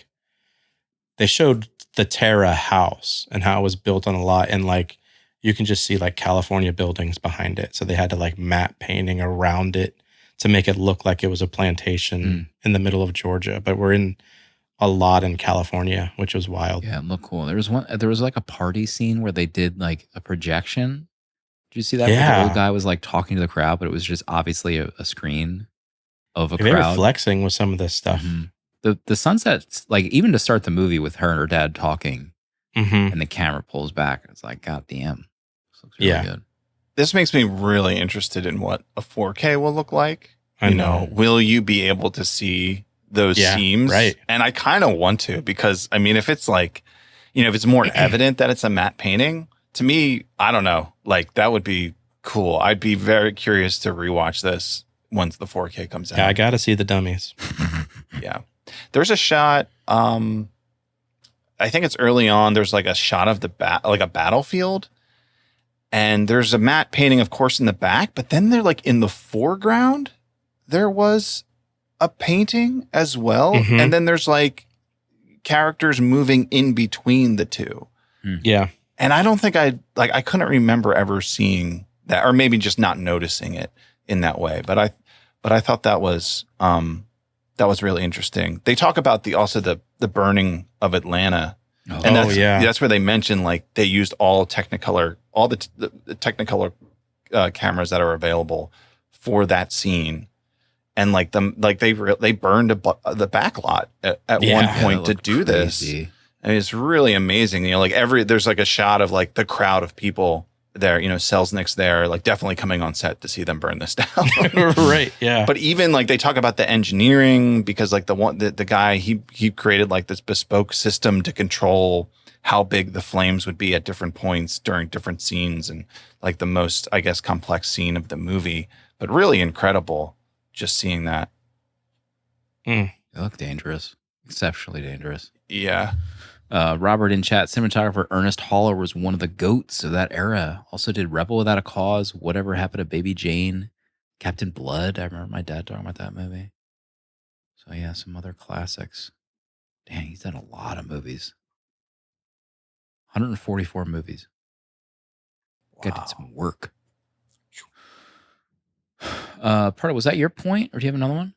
B: Terra house and how it was built on a lot, and like you can just see like California buildings behind it. So they had to like matte painting around it to make it look like it was a plantation in the middle of Georgia. But we're in a lot in California, which was wild.
A: Yeah, it looked cool. There was like a party scene where they did like a projection. Did you see that?
B: Yeah.
A: The old guy was like talking to the crowd, but it was just obviously a screen of a
B: They were
A: crowd.
B: flexing with some of this stuff.
A: The sunset, like even to start the movie with her and her dad talking, and the camera pulls back, it's like, God damn, this looks really good.
C: This makes me really interested in what a 4K will look like.
B: I know.
C: Will you be able to see those seams?
B: Right.
C: And I kind of want to, because I mean, if it's like, if it's more evident that it's a matte painting, to me, I don't know, like that would be cool. I'd be very curious to rewatch this once the 4K comes out.
B: Yeah, I got to see the dummies.
C: Yeah. There's a shot, I think it's early on, there's like a shot of like a battlefield, and there's a matte painting, of course, in the back, but then they're like in the foreground, there was a painting as well. And then there's like characters moving in between the two.
B: Yeah.
C: And I don't think I couldn't remember ever seeing that, or maybe just not noticing it in that way. But I thought that was really interesting. They talk about the burning of Atlanta, and that's where they mention like they used all the Technicolor cameras that are available for that scene, and like they burned the back lot at one point to do this. I mean, it's really amazing. There's like a shot of like the crowd of people there, Selznick's there, like definitely coming on set to see them burn this down.
B: Right. Yeah.
C: But even like they talk about the engineering, because like the guy, he created like this bespoke system to control how big the flames would be at different points during different scenes, and like the most, I guess, complex scene of the movie, but really incredible just seeing that.
A: They look dangerous, exceptionally dangerous.
C: Yeah.
A: Robert in chat, cinematographer Ernest Haller was one of the goats of that era. Also did Rebel Without a Cause, Whatever Happened to Baby Jane, Captain Blood. I remember my dad talking about that movie. So yeah, some other classics. Dang, he's done a lot of movies. 144 movies. Guy did some work. Pardo, was that your point, or do you have another one?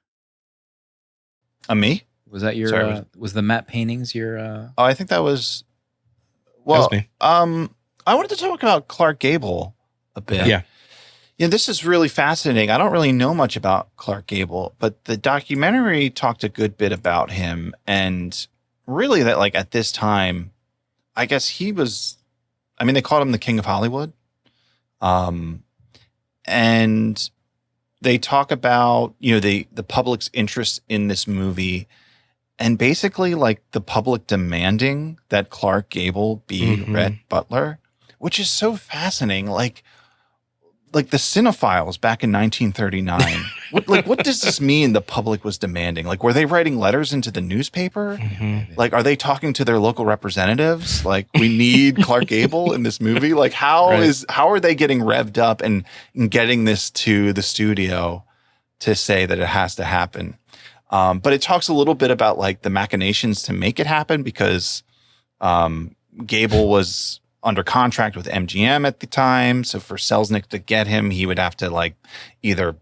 C: Me?
A: Was that your?
C: Sorry,
A: was the matte paintings your?
C: Oh, I think that was. Well,
B: that was me.
C: I wanted to talk about Clark Gable a bit.
B: Yeah.
C: Yeah, this is really fascinating. I don't really know much about Clark Gable, but the documentary talked a good bit about him, and really that like at this time, I guess he was. I mean, they called him the King of Hollywood, and they talk about the public's interest in this movie. And basically, like the public demanding that Clark Gable be Rhett Butler, which is so fascinating. Like the cinephiles back in 1939. What does this mean? The public was demanding. Like, were they writing letters into the newspaper? Like, are they talking to their local representatives? Like, we need Clark Gable in this movie. Like, how are they getting revved up and getting this to the studio to say that it has to happen? But it talks a little bit about like the machinations to make it happen, because Gable was under contract with MGM at the time. So for Selznick to get him, he would have to like either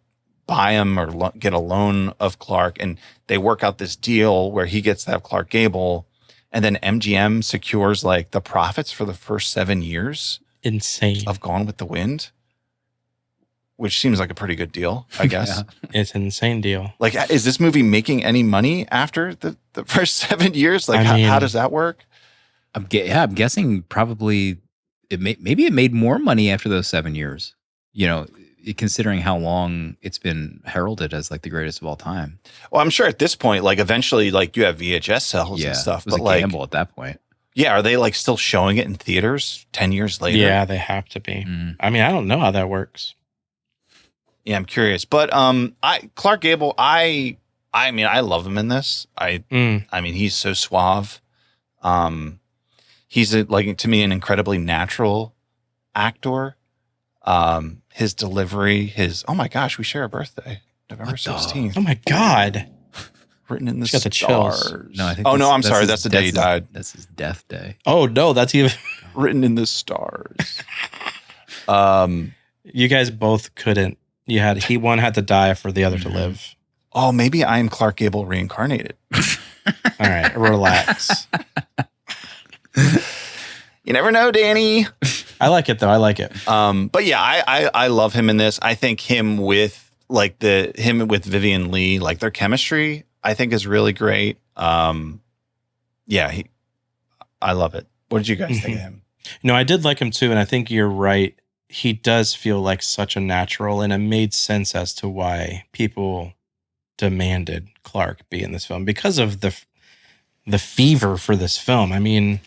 C: buy him or get a loan of Clark. And they work out this deal where he gets to have Clark Gable, and then MGM secures like the profits for the first 7 years.
B: Insane.
C: Of Gone with the Wind. which seems like a pretty good deal, I guess.
A: Yeah.
B: It's an insane deal.
C: Like, is this movie making any money after the first 7 years? Like,
B: I mean-
C: how does that work?
A: I'm guessing probably maybe it made more money after those 7 years. You know, considering how long it's been heralded as like the greatest of all time.
C: Well, I'm sure at this point, like eventually, like you have VHS sales and stuff.
A: It was
C: But
A: a
C: like,
A: gamble at that point.
C: yeah, are they like still showing it in theaters 10 years later?
B: Yeah, they have to be.
A: Mm.
B: I mean, I don't know how that works.
C: Yeah, I'm curious. But Clark Gable, I mean, I love him in this. I mean, he's so suave. He's like, to me, an incredibly natural actor. His delivery, oh my gosh, we share a birthday, November 16th.
B: Oh my God.
C: Written in the
B: She got the
C: stars.
B: chills.
A: No, I think.
C: Oh no, I'm sorry.
A: his-
C: That's the day he died.
A: That's his death day.
B: Oh no, that's even.
C: Written in the stars.
B: You guys both couldn't. One had to die for the other to live.
C: Oh, maybe I am Clark Gable reincarnated.
B: All right, relax.
C: You never know, Danny.
B: I like it though. I like it.
C: But yeah, I love him in this. I think him with Vivian Lee, like their chemistry, I think is really great. Yeah, I love it. What did you guys think of him?
B: No, I did like him too, and I think you're right. He does feel like such a natural, and it made sense as to why people demanded Clark be in this film because of the fever for this film. I mean,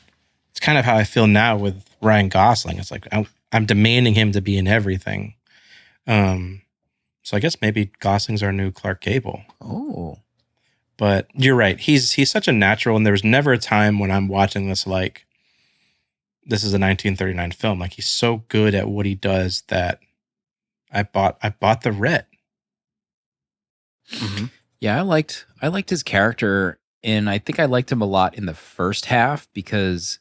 B: it's kind of how I feel now with Ryan Gosling. It's like I'm demanding him to be in everything. So I guess maybe Gosling's our new Clark Gable.
A: Oh,
B: but you're right. He's such a natural, and there was never a time when I'm watching this like this is a 1939 film. Like he's so good at what he does that I bought the Rhett.
C: Mm-hmm.
A: yeah. I liked his character, and I think I liked him a lot in the first half because,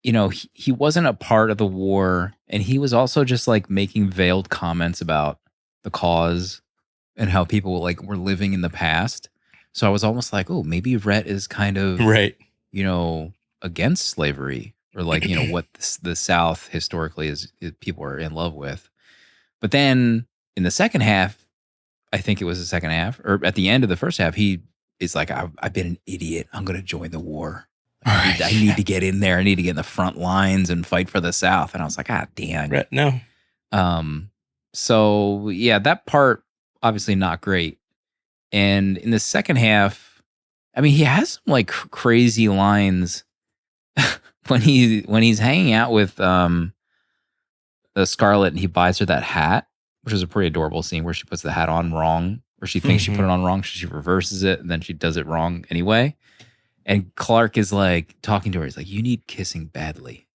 A: you know, he wasn't a part of the war, and he was also just like making veiled comments about the cause and how people like were living in the past. So I was almost like, oh, maybe Rhett is kind of
B: Right.
A: you know, against slavery, or like, you know, what the South historically is people are in love with. But then in the second half, I think it was the second half, or at the end of the first half, he is like, I've been an idiot. I'm going to join the war. I need to get in there. I need to get in the front lines and fight for the South. And I was like, damn.
B: Rhett, no.
A: So yeah, that part obviously not great. And in the second half, I mean, he has some like crazy lines when he's hanging out with the Scarlet, and he buys her that hat, which is a pretty adorable scene where she puts the hat on wrong, or she thinks she put it on wrong, so she reverses it, and then she does it wrong anyway. And Clark is like talking to her. He's like, "You need kissing badly."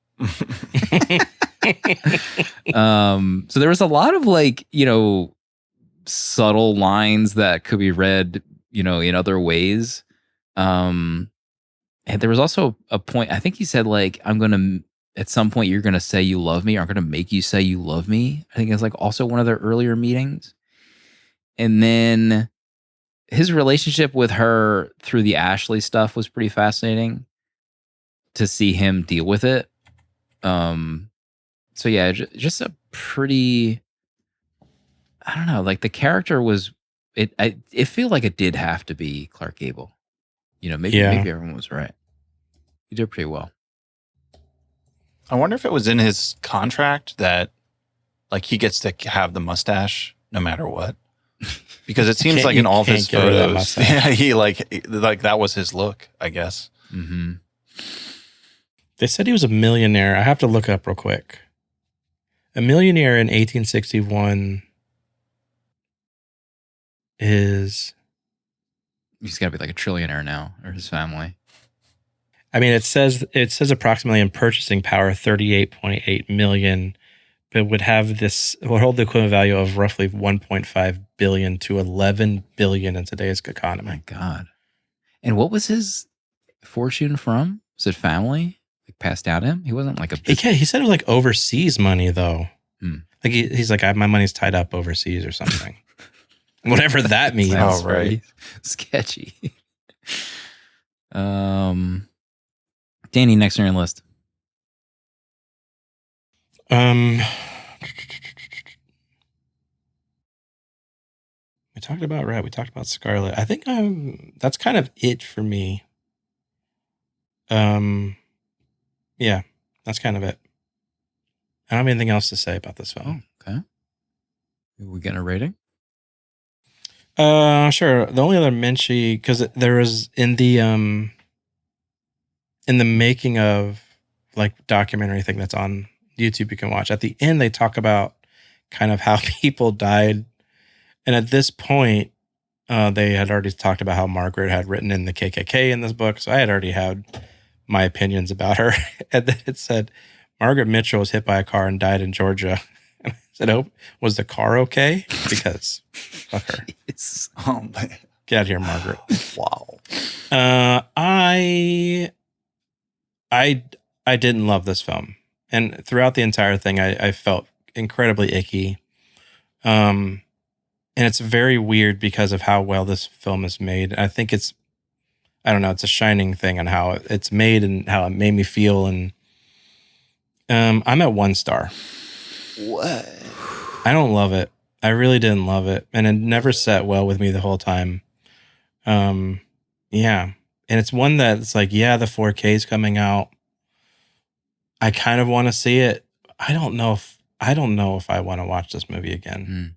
A: So there was a lot of like, you know, subtle lines that could be read, you know, in other ways. And there was also a point, I think he said like, at some point you're going to say you love me, or I'm going to make you say you love me. I think it's like also one of their earlier meetings. And then his relationship with her through the Ashley stuff was pretty fascinating to see him deal with it. So yeah, just a pretty, I don't know, like the character was, it feel like it did have to be Clark Gable. You know, maybe everyone was right. He did pretty well.
C: I wonder if it was in his contract that like he gets to have the mustache no matter what. Because it seems like in all of his photos, yeah, he like that was his look, I guess.
A: Mm-hmm.
B: They said he was a millionaire. I have to look up real quick. A millionaire in 1861 is...
A: He's got to be like a trillionaire now, or his family.
B: I mean, it says approximately in purchasing power 38.8 million, but would hold the equivalent value of roughly 1.5 billion to 11 billion in today's economy.
A: Oh my God. And what was his fortune from? Was it family? Like passed down to him? He wasn't like a...
B: He said it was like overseas money, though.
A: Hmm.
B: Like he's like, my money's tied up overseas or something. Whatever that means.
A: Sounds
C: right.
A: very sketchy. Danny, next on your list.
B: talked about Red. We talked about Scarlet. I think that's kind of it for me. Yeah, that's kind of it. I don't have anything else to say about this film.
A: Oh, okay. Are we getting a rating?
B: Sure. The only other mention, because there was in the making of like documentary thing that's on YouTube you can watch. At the end, they talk about kind of how people died, and at this point, they had already talked about how Margaret had written in the KKK in this book, so I had already had my opinions about her. And then it said Margaret Mitchell was hit by a car and died in Georgia. And I said, "Oh, was the car okay?" Because fuck her.
A: Jeez.
C: Oh man.
B: Get out of here, Margaret.
C: Wow.
B: I didn't love this film, and throughout the entire thing, I felt incredibly icky. And it's very weird because of how well this film is made. I think I don't know, it's a shining thing on how it's made and how it made me feel. And I'm at 1 star.
C: What?
B: I don't love it. I really didn't love it, and it never sat well with me the whole time. Yeah. And it's one that's like, yeah, the 4K is coming out. I kind of want to see it. I don't know if I want to watch this movie again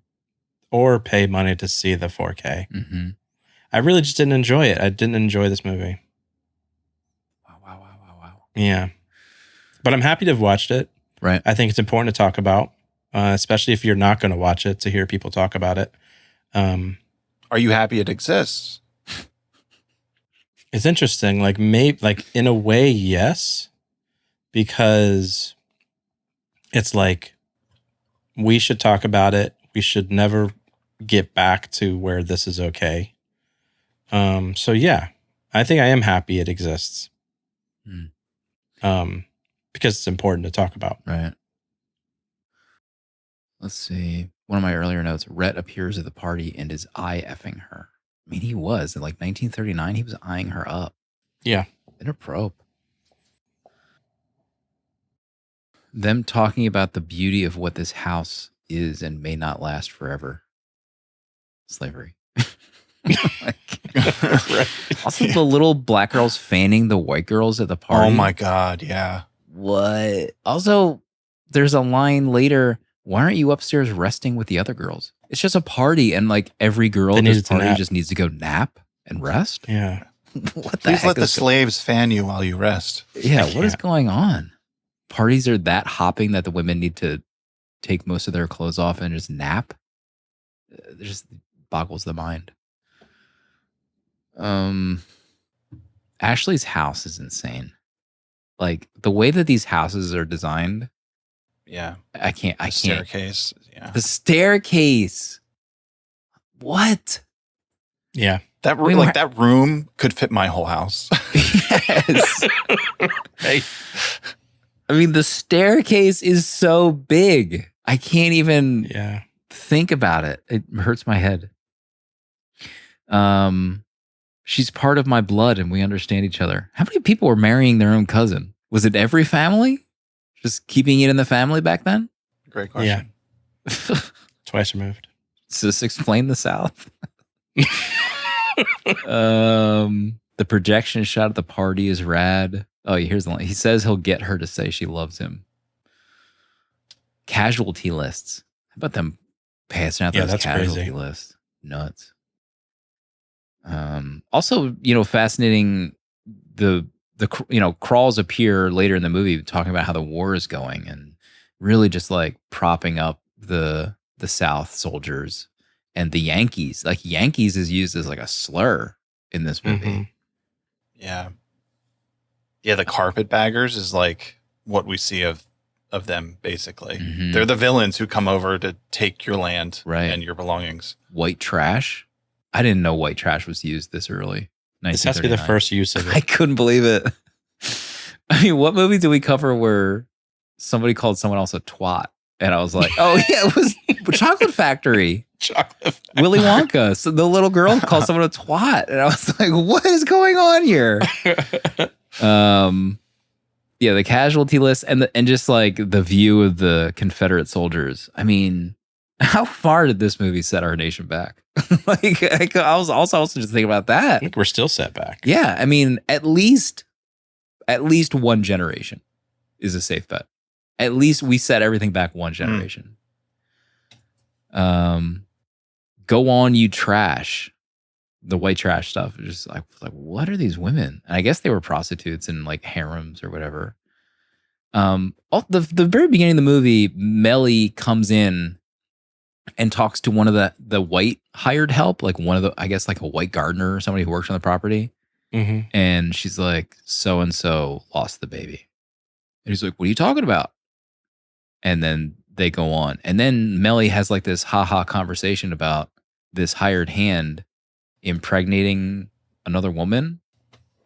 B: or pay money to see the 4K.
A: Mm-hmm.
B: I really just didn't enjoy it. I didn't enjoy this movie.
A: Wow.
B: Yeah. But I'm happy to have watched it.
A: Right.
B: I think it's important to talk about, especially if you're not going to watch it, to hear people talk about it.
C: Are you happy it exists?
B: It's interesting. Like, maybe, like in a way, yes, because it's like we should talk about it. We should never get back to where this is okay. So yeah, I think I am happy it exists. Because it's important to talk about.
A: Right. Let's see. One of my earlier notes, Rhett appears at the party and is eye-effing her. I mean, he was. In like 1939, he was eyeing her up.
B: Yeah.
A: Inappropriate. Them talking about the beauty of what this house is and may not last forever. Slavery.
B: Right.
A: Also, the little black girls fanning the white girls at the party.
C: Oh my God. Yeah.
A: What? Also, there's a line later. Why aren't you upstairs resting with the other girls? It's just a party, and like every girl at this party just needs to go nap and rest.
B: Yeah.
A: What the
C: Please
A: heck
C: let the
A: is
C: slaves fan you while you rest.
A: Yeah, what is going on? Parties are that hopping that the women need to take most of their clothes off and just nap. It just boggles the mind. Ashley's house is insane. Like the way that these houses are designed.
C: Yeah.
A: I can't.
C: Staircase. Yeah.
A: The staircase. What?
B: Yeah.
C: That room, that room could fit my whole house.
A: Yes.
B: Hey.
A: I mean, the staircase is so big. I can't even think about it. It hurts my head. She's part of my blood and we understand each other. How many people were marrying their own cousin? Was it every family? Just keeping it in the family back then?
C: Great question.
B: Yeah. Twice removed.
A: Does this explain the South? The projection shot at the party is rad. Oh, here's the line. He says he'll get her to say she loves him. Casualty lists. How about them passing out those casualty
B: crazy.
A: lists? Nuts. Also, fascinating. The crawls appear later in the movie talking about how the war is going and really just like propping up the South soldiers and the Yankees. Like Yankees is used as like a slur in this movie.
B: Mm-hmm.
C: Yeah. Yeah, the carpetbaggers is like what we see of them, basically.
A: Mm-hmm.
C: They're the villains who come over to take your land and your belongings.
A: White trash? I didn't know white trash was used this early.
B: This has to be the first use of it.
A: I couldn't believe it. I mean, what movie did we cover where somebody called someone else a twat? And I was like, oh, yeah, it was Chocolate Factory.
B: Chocolate Factory.
A: Willy Wonka. So the little girl called someone a twat. And I was like, what is going on here? Yeah, the casualty list and just like the view of the Confederate soldiers. I mean, How far did this movie set our nation back? I was also just thinking about
B: I
A: that.
B: think we're still set back.
A: Yeah, I mean, at least one generation is a safe bet. At least we set everything back one generation. Go on, you trash. The white trash stuff. Just like what are these women? And I guess they were prostitutes and like harems or whatever. The very beginning of the movie, Melly comes in and talks to one of the white hired help, like one of the, I guess like a white gardener or somebody who works on the property.
B: Mm-hmm.
A: And she's like, so and so lost the baby. And he's like, what are you talking about? And then they go on. And then Melly has like this haha conversation about this hired hand impregnating another woman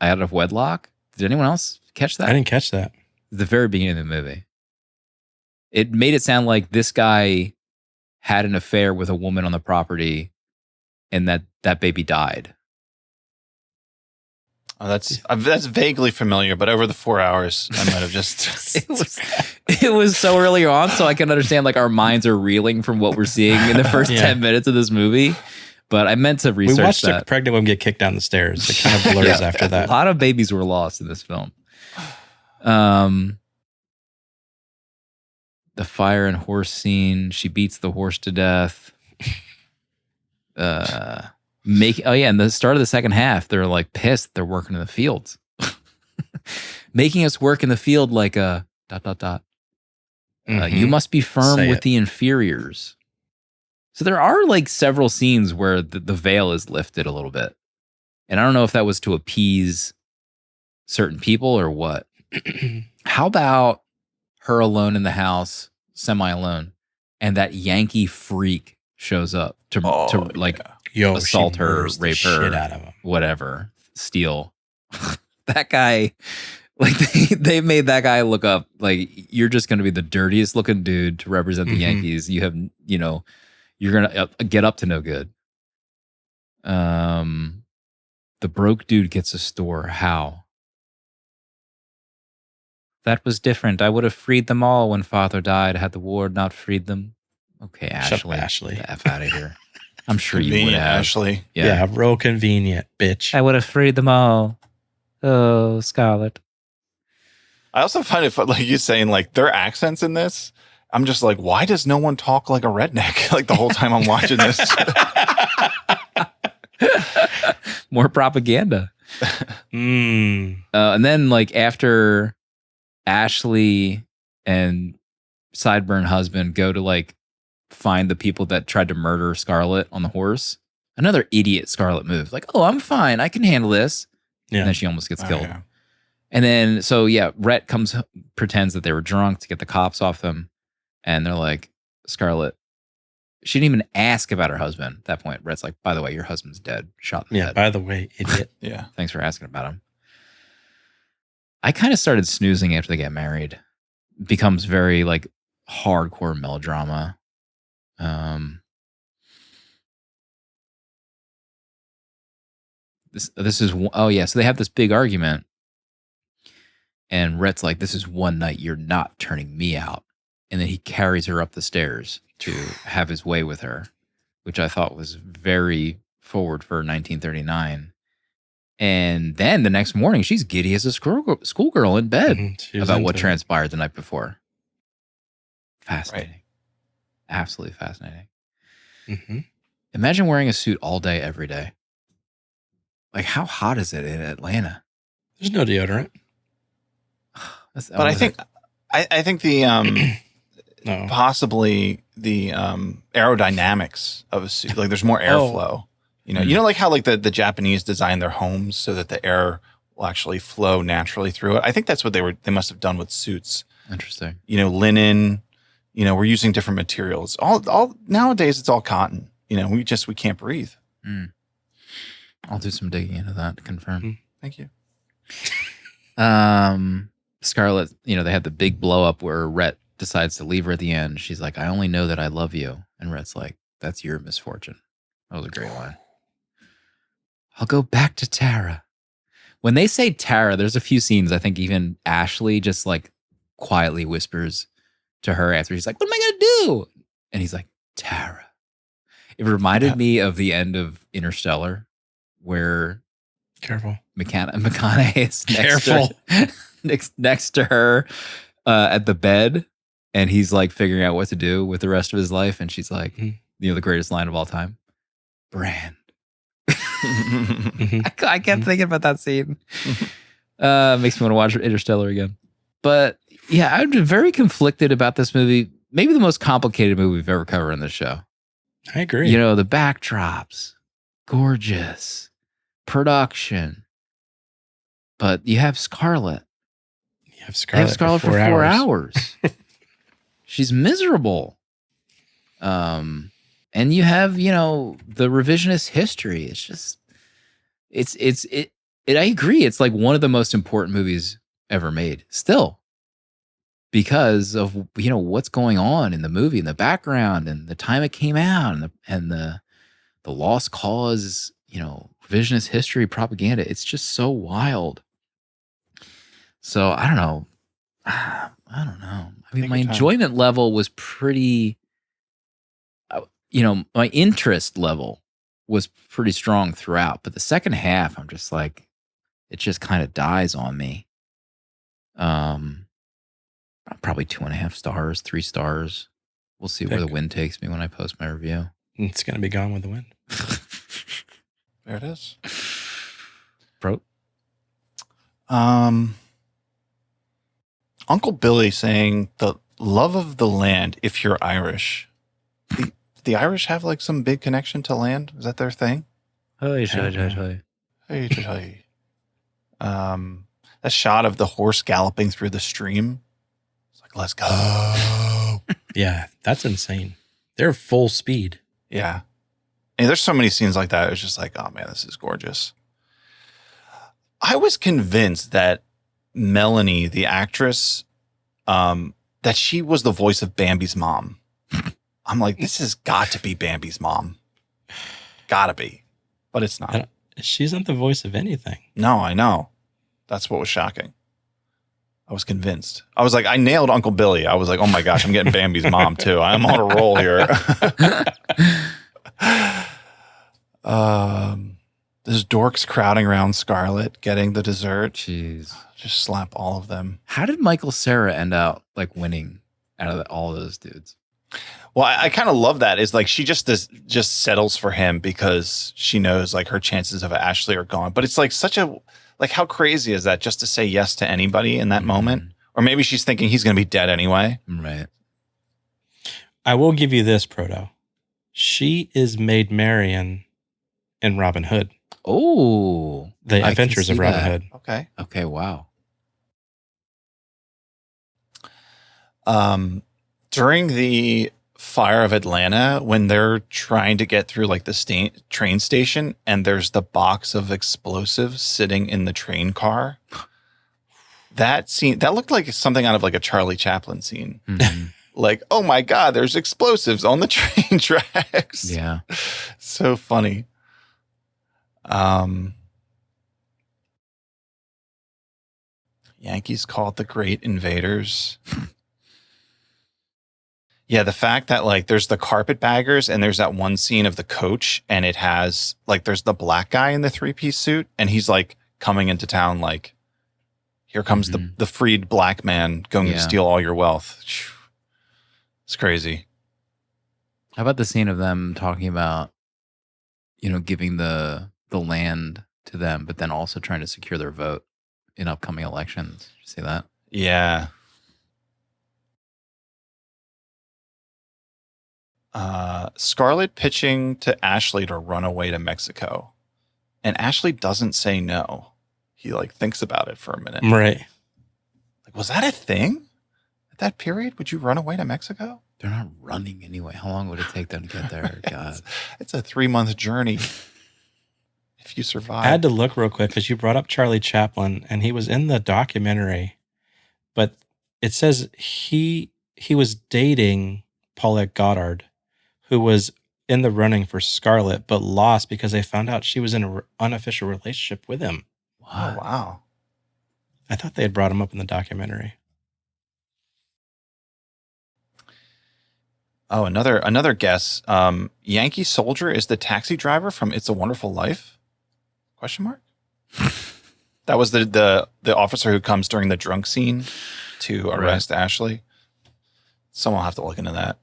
A: out of wedlock. Did anyone else catch that?
B: I didn't catch that.
A: The very beginning of the movie. It made it sound like this guy had an affair with a woman on the property and that baby died.
C: Oh, that's vaguely familiar, but over the 4 hours, I might have just.
A: It was so early on, so I can understand like our minds are reeling from what we're seeing in the first 10 minutes of this movie. But I meant to research
B: we watched
A: that.
B: a pregnant woman get kicked down the stairs. It kind of blurs after that.
A: A lot of babies were lost in this film. The fire and horse scene. She beats the horse to death. And the start of the second half, they're like pissed. They're working in the fields, making us work in the field like a ... You must be firm with the inferiors. So there are like several scenes where the veil is lifted a little bit. And I don't know if that was to appease certain people or what. How about her alone in the house, semi-alone, and that Yankee freak shows up to assault her, rape her,
B: shit out of him.
A: Whatever, steal. That guy, like they made that guy look up like you're just going to be the dirtiest looking dude to represent the Yankees. You have, you're going to get up to no good. The broke dude gets a store. How? That was different. I would have freed them all when father died had the war not freed them. Okay, Ashley.
B: Shut up, Ashley.
A: Get the F out of here. I'm sure you
C: Convenient,
A: would have.
C: Ashley.
B: Yeah, real convenient, bitch.
A: I would have freed them all. Oh, Scarlett.
C: I also find it fun, like you saying, like their accents in this. I'm just like, why does no one talk like a redneck? Like the whole time I'm watching this.
A: More propaganda. And then like after Ashley and Sideburn husband go to like find the people that tried to murder Scarlett on the horse. Another idiot Scarlett move. Like, oh, I'm fine. I can handle this. Yeah. And then she almost gets killed. Yeah. And then, Rhett pretends that they were drunk to get the cops off them. And they're like, Scarlett, she didn't even ask about her husband at that point. Rhett's like, by the way, your husband's dead. Shot in the head.
B: By the way, idiot.
C: Yeah.
A: Thanks for asking about him. I kind of started snoozing after they get married. Becomes very like hardcore melodrama. This is so they have this big argument, and Rhett's like, "This is one night you're not turning me out," and then he carries her up the stairs to have his way with her, which I thought was very forward for 1939. And then the next morning, she's giddy as a schoolgirl in bed about what transpired the night before. Fascinating. Right. Absolutely fascinating. Imagine wearing a suit all day, every day. Like, how hot is it in Atlanta?
B: There's no deodorant.
C: But I think the possibly the aerodynamics of a suit, like there's more airflow. You know, like how like the Japanese design their homes so that the air will actually flow naturally through it. I think that's what they must have done with suits.
A: Interesting.
C: Linen. We're using different materials. All nowadays it's all cotton. We can't breathe.
A: I'll do some digging into that to confirm.
C: Thank you.
A: Scarlett, they had the big blow up where Rhett decides to leave her at the end. She's like, I only know that I love you. And Rhett's like, that's your misfortune. That was a great line. I'll go back to Tara. When they say Tara, there's a few scenes, I think even Ashley just like quietly whispers to her after he's like, what am I going to do? And he's like, Tara. It reminded me of the end of Interstellar, where
B: Careful.
A: McConaughey is
B: Careful.
A: next to her at the bed, and he's like figuring out what to do with the rest of his life, and she's like, the greatest line of all time, Brand. I kept thinking about that scene. Makes me want to watch Interstellar again. But yeah, I've been very conflicted about this movie. Maybe the most complicated movie we've ever covered in this show.
B: I agree.
A: You know, the backdrops, gorgeous production. But you have Scarlett.
B: You have Scarlett
A: for 4 hours. She's miserable. And you have, you know, the revisionist history. It's just, I agree. It's like one of the most important movies ever made still, because of, you know, what's going on in the movie, in the background, and the time it came out, and the lost cause, you know, revisionist history propaganda. It's just so wild. So I don't know. I mean, my enjoyment level was pretty, you know, my interest level was pretty strong throughout. But the second half, I'm just like, it just kind of dies on me. Probably 2.5 stars, 3 stars. We'll see where the wind takes me when I post my review.
B: It's going to be Gone with the Wind.
C: There it is.
A: Bro.
C: Uncle Billy saying the love of the land if you're Irish. The Irish have like some big connection to land. Is that their thing?
A: Hey.
C: That shot of the horse galloping through the stream. It's like, let's go.
B: Yeah, that's insane. They're full speed.
C: Yeah. And there's so many scenes like that. It was just like, oh man, this is gorgeous. I was convinced that Melanie, the actress, that she was the voice of Bambi's mom. I'm like, this has got to be Bambi's mom. Gotta be. But it's not.
B: She's not the voice of anything.
C: No, I know. That's what was shocking. I was convinced. I was like, I nailed Uncle Billy. I was like, oh my gosh, I'm getting Bambi's mom too. I'm on a roll here. There's dorks crowding around Scarlett getting the dessert.
A: Jeez.
C: Just slap all of them.
A: How did Michael Cera end up like winning out of all of those dudes?
C: Well, I kind of love that. Is like she just settles for him because she knows like her chances of Ashley are gone. But it's like such a, like, how crazy is that just to say yes to anybody in that moment? Or maybe she's thinking he's going to be dead anyway.
A: Right.
B: I will give you this, Proto. She is Maid Marian in Robin Hood.
A: Oh.
B: The Adventures of Robin Hood.
C: Okay.
A: Okay, wow.
C: During the fire of Atlanta, when they're trying to get through like the train station and there's the box of explosives sitting in the train car, that scene, that looked like something out of like a Charlie Chaplin scene.
A: Mm-hmm.
C: Like, oh my God, there's explosives on the train tracks.
A: Yeah.
C: So funny. Yankees call it the Great Invaders. Yeah, the fact that like there's the carpetbaggers and there's that one scene of the coach and it has like there's the black guy in the 3-piece suit and he's like coming into town like, here comes the freed black man going to steal all your wealth. It's crazy.
A: How about the scene of them talking about, you know, giving the land to them, but then also trying to secure their vote in upcoming elections? Did you see that?
C: Yeah. Scarlett pitching to Ashley to run away to Mexico. And Ashley doesn't say no. He like thinks about it for a minute.
B: Right.
C: Like, was that a thing? At that period, would you run away to Mexico?
A: They're not running anyway. How long would it take them to get there? God.
C: It's a 3-month journey. If you survive.
B: I had to look real quick because you brought up Charlie Chaplin and he was in the documentary, but it says he was dating Paulette Goddard, who was in the running for Scarlett, but lost because they found out she was in an unofficial relationship with him.
A: What?
C: Oh, wow.
B: I thought they had brought him up in the documentary.
C: Oh, another guess. Yankee Soldier is the taxi driver from It's a Wonderful Life? Question mark? That was the officer who comes during the drunk scene to arrest Ashley. Someone will have to look into that.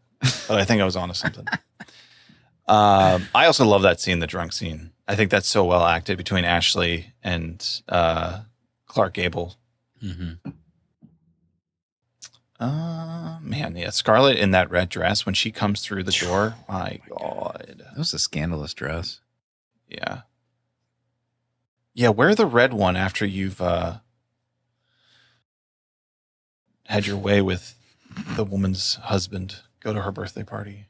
C: But I think I was onto something. I also love that scene, the drunk scene. I think that's so well acted between Ashley and Clark Gable.
A: Mm-hmm.
C: Man, yeah, Scarlett in that red dress when she comes through the door. My God.
A: That was a scandalous dress.
C: Yeah. Yeah, wear the red one after you've had your way with the woman's husband. Go to her birthday party.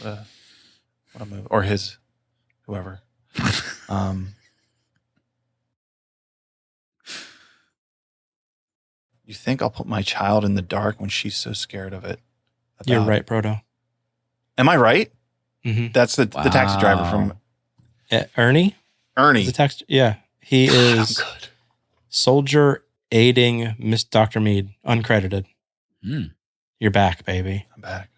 C: What a move. Or his, whoever. You think I'll put my child in the dark when she's so scared of it?
B: You're right, Proto.
C: Am I right?
B: Mm-hmm.
C: That's the taxi driver from
B: Ernie.
C: Ernie.
B: The taxi, yeah. He is
C: good.
B: soldier aiding Miss Dr. Mead, uncredited.
A: Mm.
B: You're back, baby.
C: I'm back.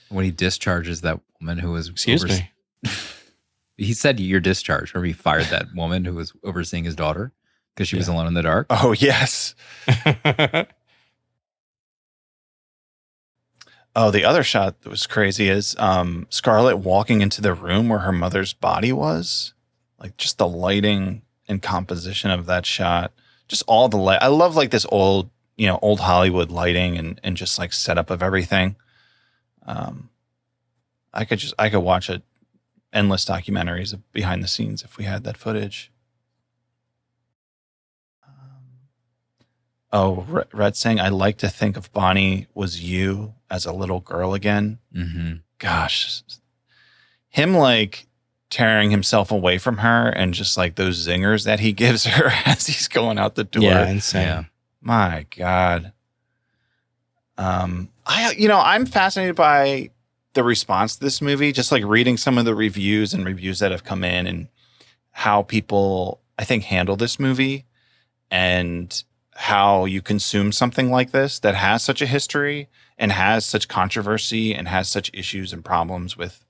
A: When he discharges that woman who was...
B: Excuse me.
A: He said you're discharged, or he fired that woman who was overseeing his daughter because she was alone in the dark.
C: Oh, yes. Oh, the other shot that was crazy is Scarlett walking into the room where her mother's body was. Like just the lighting and composition of that shot. Just all the light. I love like this old Hollywood lighting and just like setup of everything. I could watch endless documentaries of behind the scenes if we had that footage. Red saying, I like to think of Bonnie was you as a little girl again.
A: Mm-hmm.
C: Gosh, him like tearing himself away from her and just like those zingers that he gives her as he's going out the door.
B: Yeah, insane.
A: Yeah.
C: My God. I'm fascinated by the response to this movie, just like reading some of the reviews that have come in and how people, I think, handle this movie and how you consume something like this that has such a history and has such controversy and has such issues and problems with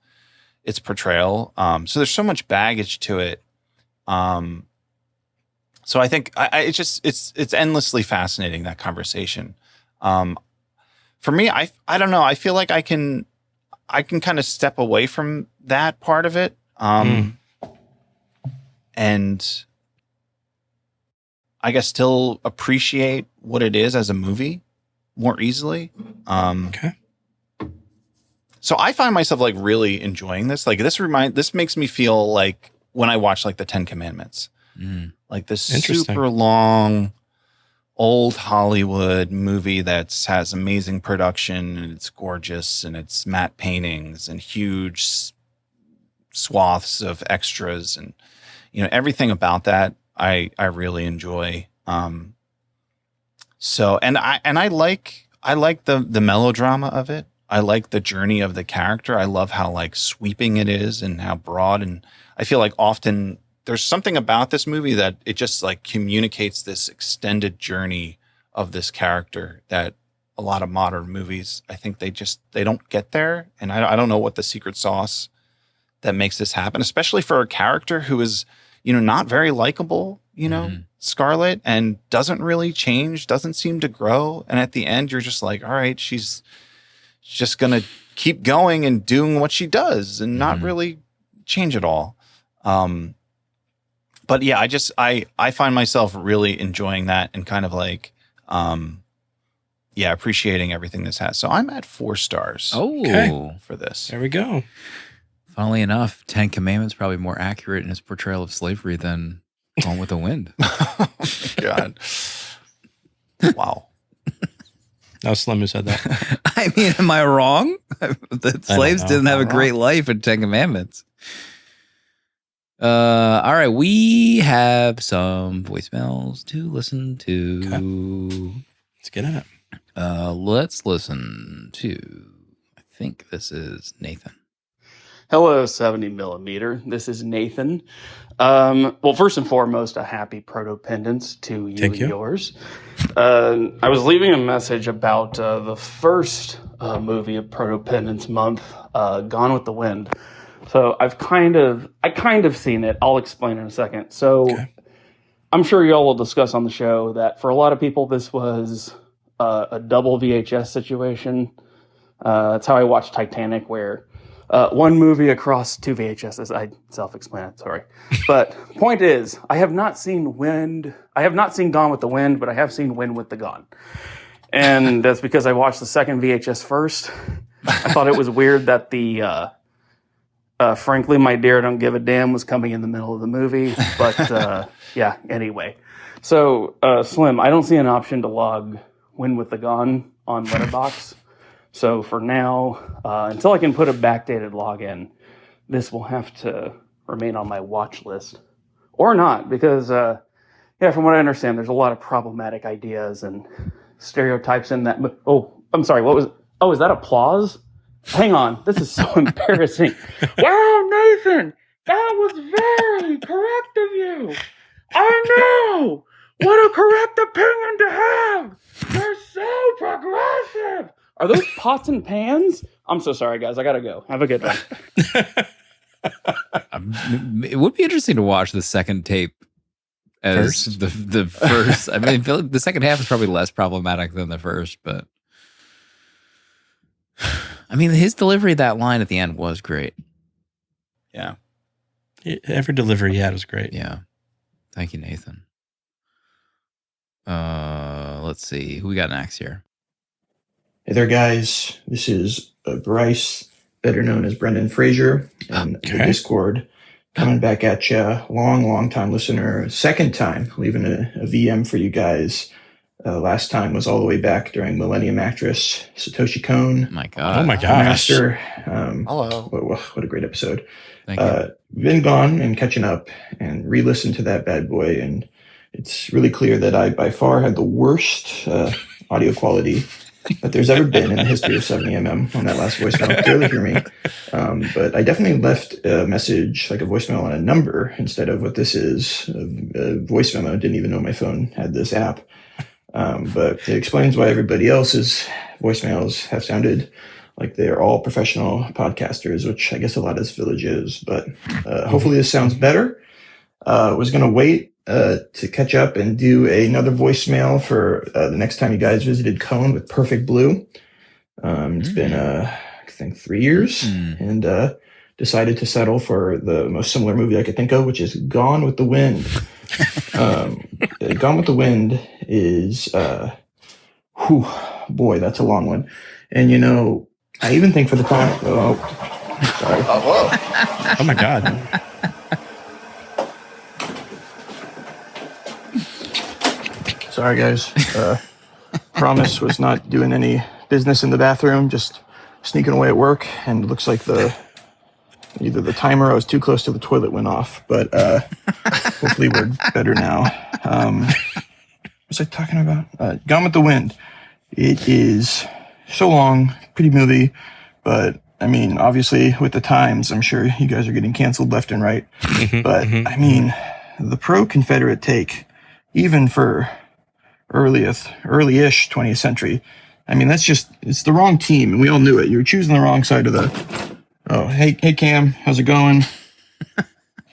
C: its portrayal. So there's so much baggage to it. So I think it's endlessly fascinating, that conversation. For me, I don't know. I feel like I can kind of step away from that part of it. And I guess still appreciate what it is as a movie more easily.
B: Okay.
C: So I find myself like really enjoying this. Like this makes me feel like when I watch like the 10 Commandments, like this super long old Hollywood movie that has amazing production and it's gorgeous and it's matte paintings and huge swaths of extras and everything about that. I really enjoy. So I like the melodrama of it. I like the journey of the character. I love how like sweeping it is and how broad. And I feel like often there's something about this movie that it just like communicates this extended journey of this character that a lot of modern movies, I think they don't get there. And I don't know what the secret sauce that makes this happen, especially for a character who is, not very likable, Scarlett, and doesn't really change, doesn't seem to grow. And at the end, you're just like, all right, she's just going to keep going and doing what she does and not really change at all. But yeah, I find myself really enjoying that and kind of like, appreciating everything this has. So I'm at 4 stars. For this.
B: There we go.
A: Funnily enough, 10 Commandments probably more accurate in its portrayal of slavery than Gone with the Wind.
C: Oh my God. Wow.
B: That was Slim who said that.
A: I mean, am I wrong? The slaves didn't have a great life in 10 Commandments. All right, we have some voicemails to listen to.
B: Okay. Let's get in it.
A: Let's listen to, I think this is Nathan.
D: Hello, 70 millimeter. This is Nathan. Well, first and foremost, a happy Protopendence to you and yours. I was leaving a message about the first movie of Proto-Pendants Month, Gone with the Wind. So I kind of seen it. I'll explain in a second. So
B: Okay.
D: I'm sure y'all will discuss on the show that for a lot of people this was a double VHS situation. That's how I watched Titanic, where one movie across two VHSs. Self-explanatory. But point is, I have not seen Gone with the Wind, but I have seen Wind with the Gone. And that's because I watched the second VHS first. I thought it was weird that the Frankly, My Dear, Don't Give a Damn was coming in the middle of the movie. But yeah, anyway. So, Slim, I don't see an option to log Wind with the Gone on Letterboxd. So for now, until I can put a backdated login, this will have to remain on my watch list. Or not, because, from what I understand, there's a lot of problematic ideas and stereotypes in that. Oh, I'm sorry, is that applause? Hang on, this is so embarrassing. Wow, Nathan, that was very correct of you. I know! What a correct opinion to have! You're so progressive! Are those pots and pans? I'm so sorry, guys. I gotta go. Have a good one.
A: It would be interesting to watch the second tape as
B: First?
A: the first. I mean, I feel like the second half is probably less problematic than the first, but I mean, his delivery of that line at the end was great.
C: Yeah.
B: Every delivery he had was great.
A: Yeah. Thank you, Nathan. Let's see who we got next here.
E: Hey there, guys. This is Bryce, better known as Brendan Fraser, in the
B: Okay.
E: Discord, coming back at you. Long time listener. Second time leaving a VM for you guys. Last time was all the way back during Millennium Actress Satoshi Kon.
A: My God.
B: Oh my gosh.
E: Master.
C: Hello.
E: What a great episode.
A: Thank you.
E: Been gone and catching up and re-listened to that bad boy, and it's really clear that I by far had the worst audio quality that there's ever been in the history of 70mm on that last voicemail. Barely hear me. But I definitely left a message, like a voicemail on a number, instead of what this is, a voice memo. I didn't even know my phone had this app. But it explains why everybody else's voicemails have sounded like they're all professional podcasters, which I guess a lot of this village is. But hopefully this sounds better. Was going to wait to catch up and do another voicemail for the next time you guys visited Cone with Perfect Blue. It's been, I think, 3 years, and decided to settle for the most similar movie I could think of, which is Gone with the Wind. Gone with the Wind is, boy, that's a long one. And, you know, I even think for the time, sorry.
B: Oh my God.
E: Sorry, guys. Promise was not doing any business in the bathroom, just sneaking away at work. And it looks like either the timer or I was too close to the toilet went off. But hopefully we're better now. What was I talking about? Gone with the Wind. It is so long, pretty movie. But, I mean, obviously with the times, I'm sure you guys are getting canceled left and right. But, I mean, the pro-Confederate take, even for early-ish 20th century. I mean, it's the wrong team, and we all knew it. You were choosing the wrong side of hey Cam, how's it going?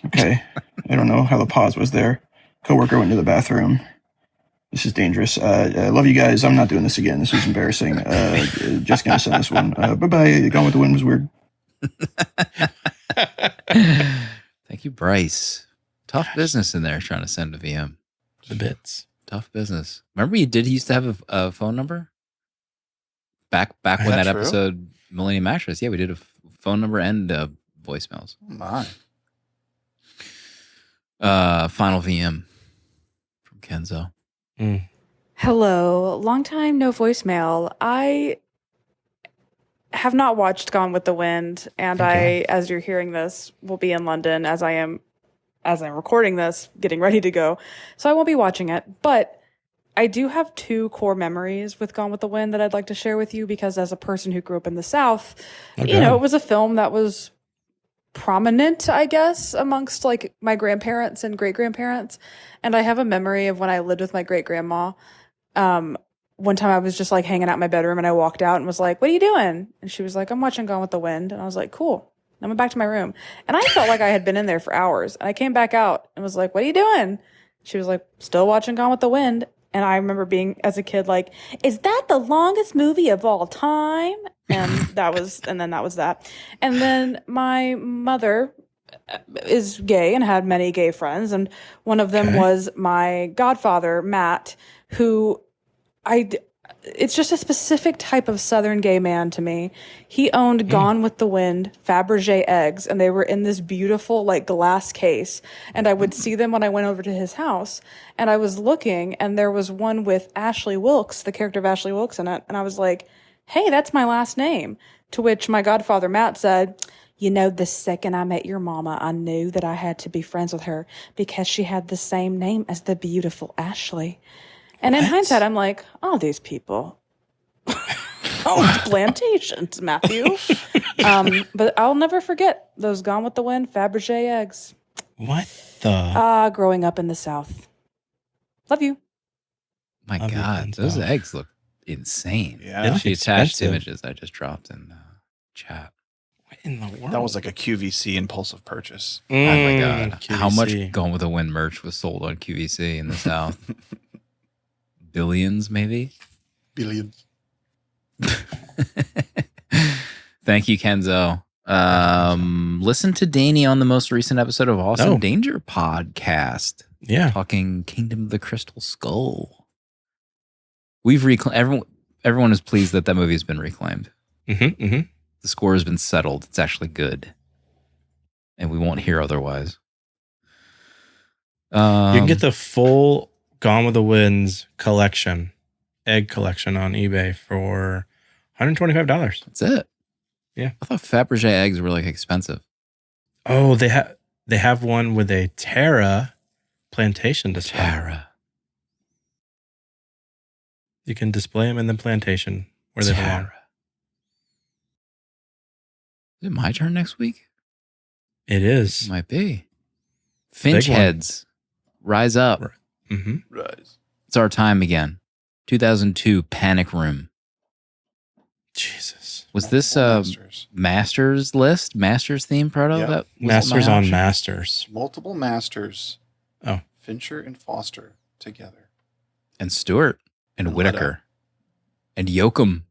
E: Okay. I don't know how the pause was there. Coworker went to the bathroom. This is dangerous. I love you guys. I'm not doing this again. This was embarrassing. Just gonna send this one. Bye-bye. Gone with the Wind was weird.
A: Thank you, Bryce. Tough business in there trying to send a VM.
B: The bits.
A: Tough business. Remember he used to have a phone number? Back when
C: that
A: that
C: true?
A: episode, Millennium Actress. Yeah, we did a phone number and voicemails.
C: Oh my.
A: Final VM from Kenzo.
F: Hello, long time no voicemail. I have not watched Gone with the Wind, and
B: Okay.
F: as you're hearing this, will be in London as I'm recording this, getting ready to go. So I won't be watching it, but I do have two core memories with Gone with the Wind that I'd like to share with you, because as a person who grew up in the South,
B: Okay.
F: you know, it was a film that was prominent, I guess, amongst like my grandparents and great grandparents. And I have a memory of when I lived with my great grandma. one time I was just like hanging out in my bedroom and I walked out and was like, what are you doing? And she was like, I'm watching Gone with the Wind. And I was like, cool. And I went back to my room. And I felt like I had been in there for hours. And I came back out and was like, what are you doing? She was like, still watching Gone with the Wind. And I remember being, as a kid, like, is that the longest movie of all time? And that was that. And then my mother is gay and had many gay friends. And one of them was my godfather, Matt, who it's just a specific type of Southern gay man to me. He owned Gone with the Wind Fabergé eggs, and they were in this beautiful like glass case. And I would see them when I went over to his house, and I was looking, and there was one with Ashley Wilkes, the character of Ashley Wilkes in it. And I was like, hey, that's my last name. To which my godfather, Matt, said, you know, the second I met your mama, I knew that I had to be friends with her because she had the same name as the beautiful Ashley. And in hindsight, I'm like, oh, these people. Oh, plantations, Matthew. But I'll never forget those Gone with the Wind Fabergé eggs.
B: What the?
F: Growing up in the South. Love you.
A: My
B: Love you,
A: God,
B: Ken's
A: those
B: dog.
A: eggs look insane.
C: Yeah.
B: They look
A: She attached
B: expensive.
A: images I just dropped in chat.
B: What in the world?
C: That was like a QVC impulsive purchase.
A: Oh my God. How much
B: QVC.
A: Gone with the Wind merch was sold on QVC in the South? Billions, maybe?
C: Billions.
A: Thank you, Kenzo. Listen to Danny on the most recent episode of Awesome
B: Oh.
A: Danger podcast,
B: Yeah.
A: talking Kingdom of the Crystal Skull. We've reclaimed. Everyone is pleased that movie has been reclaimed.
B: Mm-hmm, mm-hmm.
A: The score has been settled. It's actually good, and we won't hear otherwise.
B: You can get the full Gone with the Wind's collection, egg collection on eBay for $125.
A: That's it.
B: Yeah.
A: I thought Fabergé eggs were like expensive.
B: Oh, they have one with a Terra plantation display.
A: Tara.
B: You can display them in the plantation where they belong.
A: Tara. Is it my turn next week?
B: It is.
A: Might be. Finch
B: Big one.
A: heads, rise up.
B: Mm-hmm.
C: Rise.
A: It's our time again. 2002 Panic Room.
B: Jesus.
A: Was this
C: Masters.
A: Masters list? Masters theme, Proto?
C: Yeah.
A: That was
B: Masters
A: my
B: on
A: option?
B: Masters.
C: Multiple masters.
B: Oh.
C: Fincher and Foster together.
A: And Stewart and
C: And
A: Whitaker and Yoakum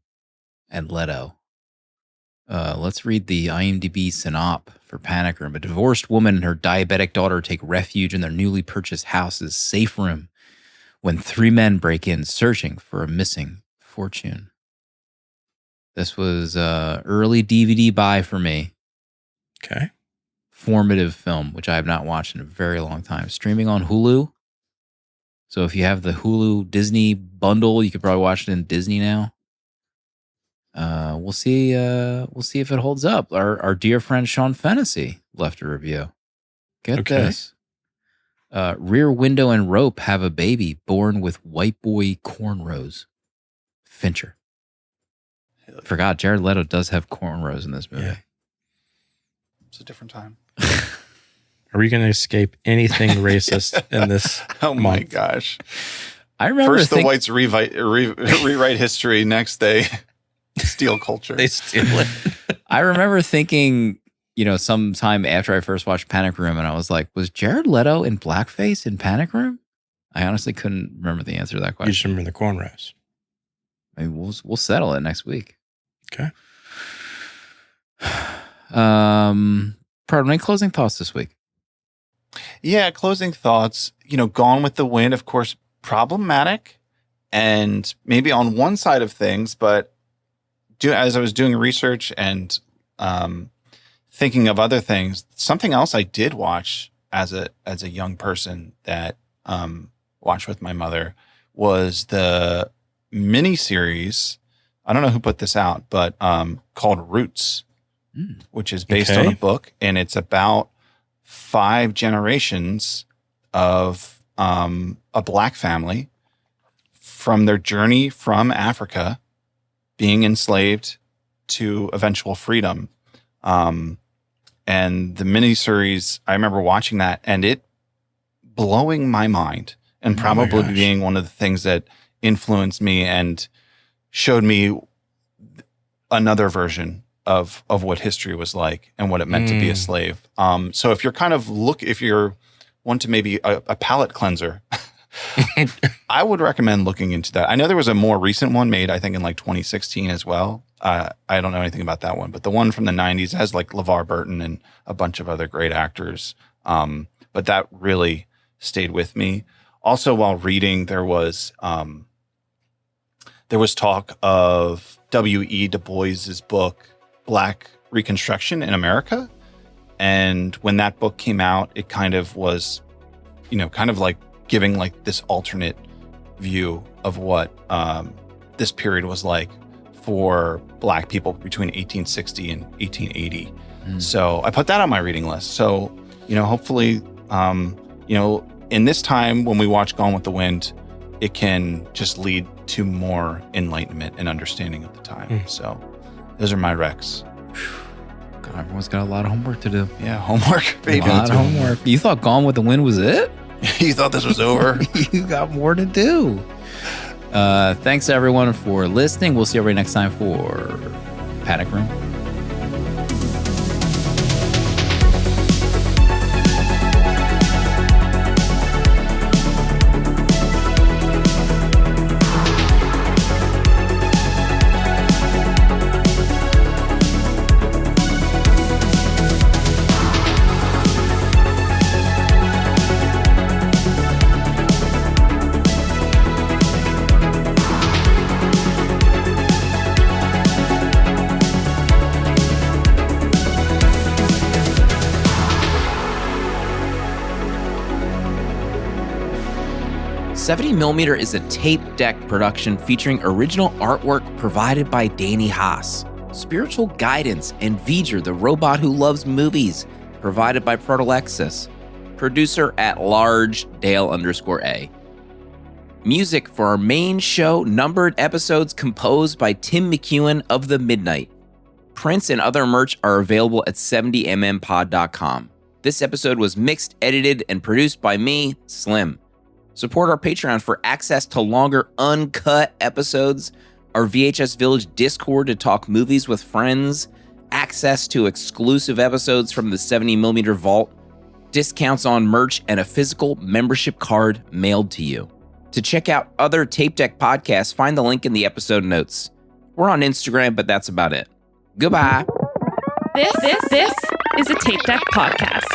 A: and Leto. Let's read the IMDb synop for Panic Room. A divorced woman and her diabetic daughter take refuge in their newly purchased house's safe room when three men break in searching for a missing fortune. This was early DVD buy for me.
B: Okay.
A: Formative film, which I have not watched in a very long time. Streaming on Hulu. So if you have the Hulu Disney bundle, you could probably watch it in Disney now. We'll see if it holds up. Our dear friend Sean Fennessy left a review. Get
B: Okay.
A: this. Rear Window and Rope have a baby born with white boy cornrows. Fincher. Forgot Jared Leto does have cornrows in this movie.
B: Yeah.
C: It's a different time.
B: Are we going to escape anything racist in this?
C: Oh my
B: month?
C: gosh.
A: I remember
C: First, the whites rewrite history. Next, they steal culture.
B: They steal it.
A: I remember thinking, sometime after I first watched Panic Room, and I was like, was Jared Leto in blackface in Panic Room? I honestly couldn't remember the answer to that
B: You
A: question.
B: just remember the cornrows.
A: I mean, we'll settle it next week.
B: Okay.
A: Pardon, any closing thoughts this week?
C: Yeah, closing thoughts. Gone with the Wind, of course, problematic and maybe on one side of things, but as I was doing research and thinking of other things, something else I did watch as a young person that watched with my mother was the miniseries. I don't know who put this out, but called Roots, which is based on a book, and it's about 5 generations of a black family from their journey from Africa, being enslaved to eventual freedom. And the miniseries, I remember watching that and it blowing my mind, and probably being one of the things that influenced me and showed me another version of what history was like and what it meant to be a slave. So if you're if you're want to maybe a palate cleanser, I would recommend looking into that. I know there was a more recent one made, I think, in like 2016 as well. I don't know anything about that one, but the one from the 90s has like LeVar Burton and a bunch of other great actors. But that really stayed with me. Also, while reading, there was talk of W.E. Du Bois's book, Black Reconstruction in America. And when that book came out, it kind of was, kind of like giving like this alternate view of what this period was like for Black people between 1860 and 1880. So I put that on my reading list. So, hopefully, in this time when we watch Gone with the Wind, it can just lead to more enlightenment and understanding of the time. So those are my recs.
A: God, everyone's got a lot of homework to do.
C: Yeah, homework, baby.
A: A lot of homework. You thought Gone with the Wind was it?
C: You thought this was over?
A: You got more to do. Thanks everyone for listening. We'll see everybody next time for Panic Room. $70mm is a tape deck production featuring original artwork provided by Danny Haas, spiritual guidance and V'ger, the robot who loves movies, provided by Protolexis, producer at large Dale_A. Music for our main show, numbered episodes composed by Tim McEwen of The Midnight. Prints and other merch are available at 70mmpod.com. This episode was mixed, edited, and produced by me, Slim. Support our Patreon for access to longer, uncut episodes, our VHS Village Discord to talk movies with friends, access to exclusive episodes from the 70mm Vault, discounts on merch, and a physical membership card mailed to you. To check out other Tape Deck podcasts, find the link in the episode notes. We're on Instagram, but that's about it. Goodbye.
G: This is a Tape Deck podcast.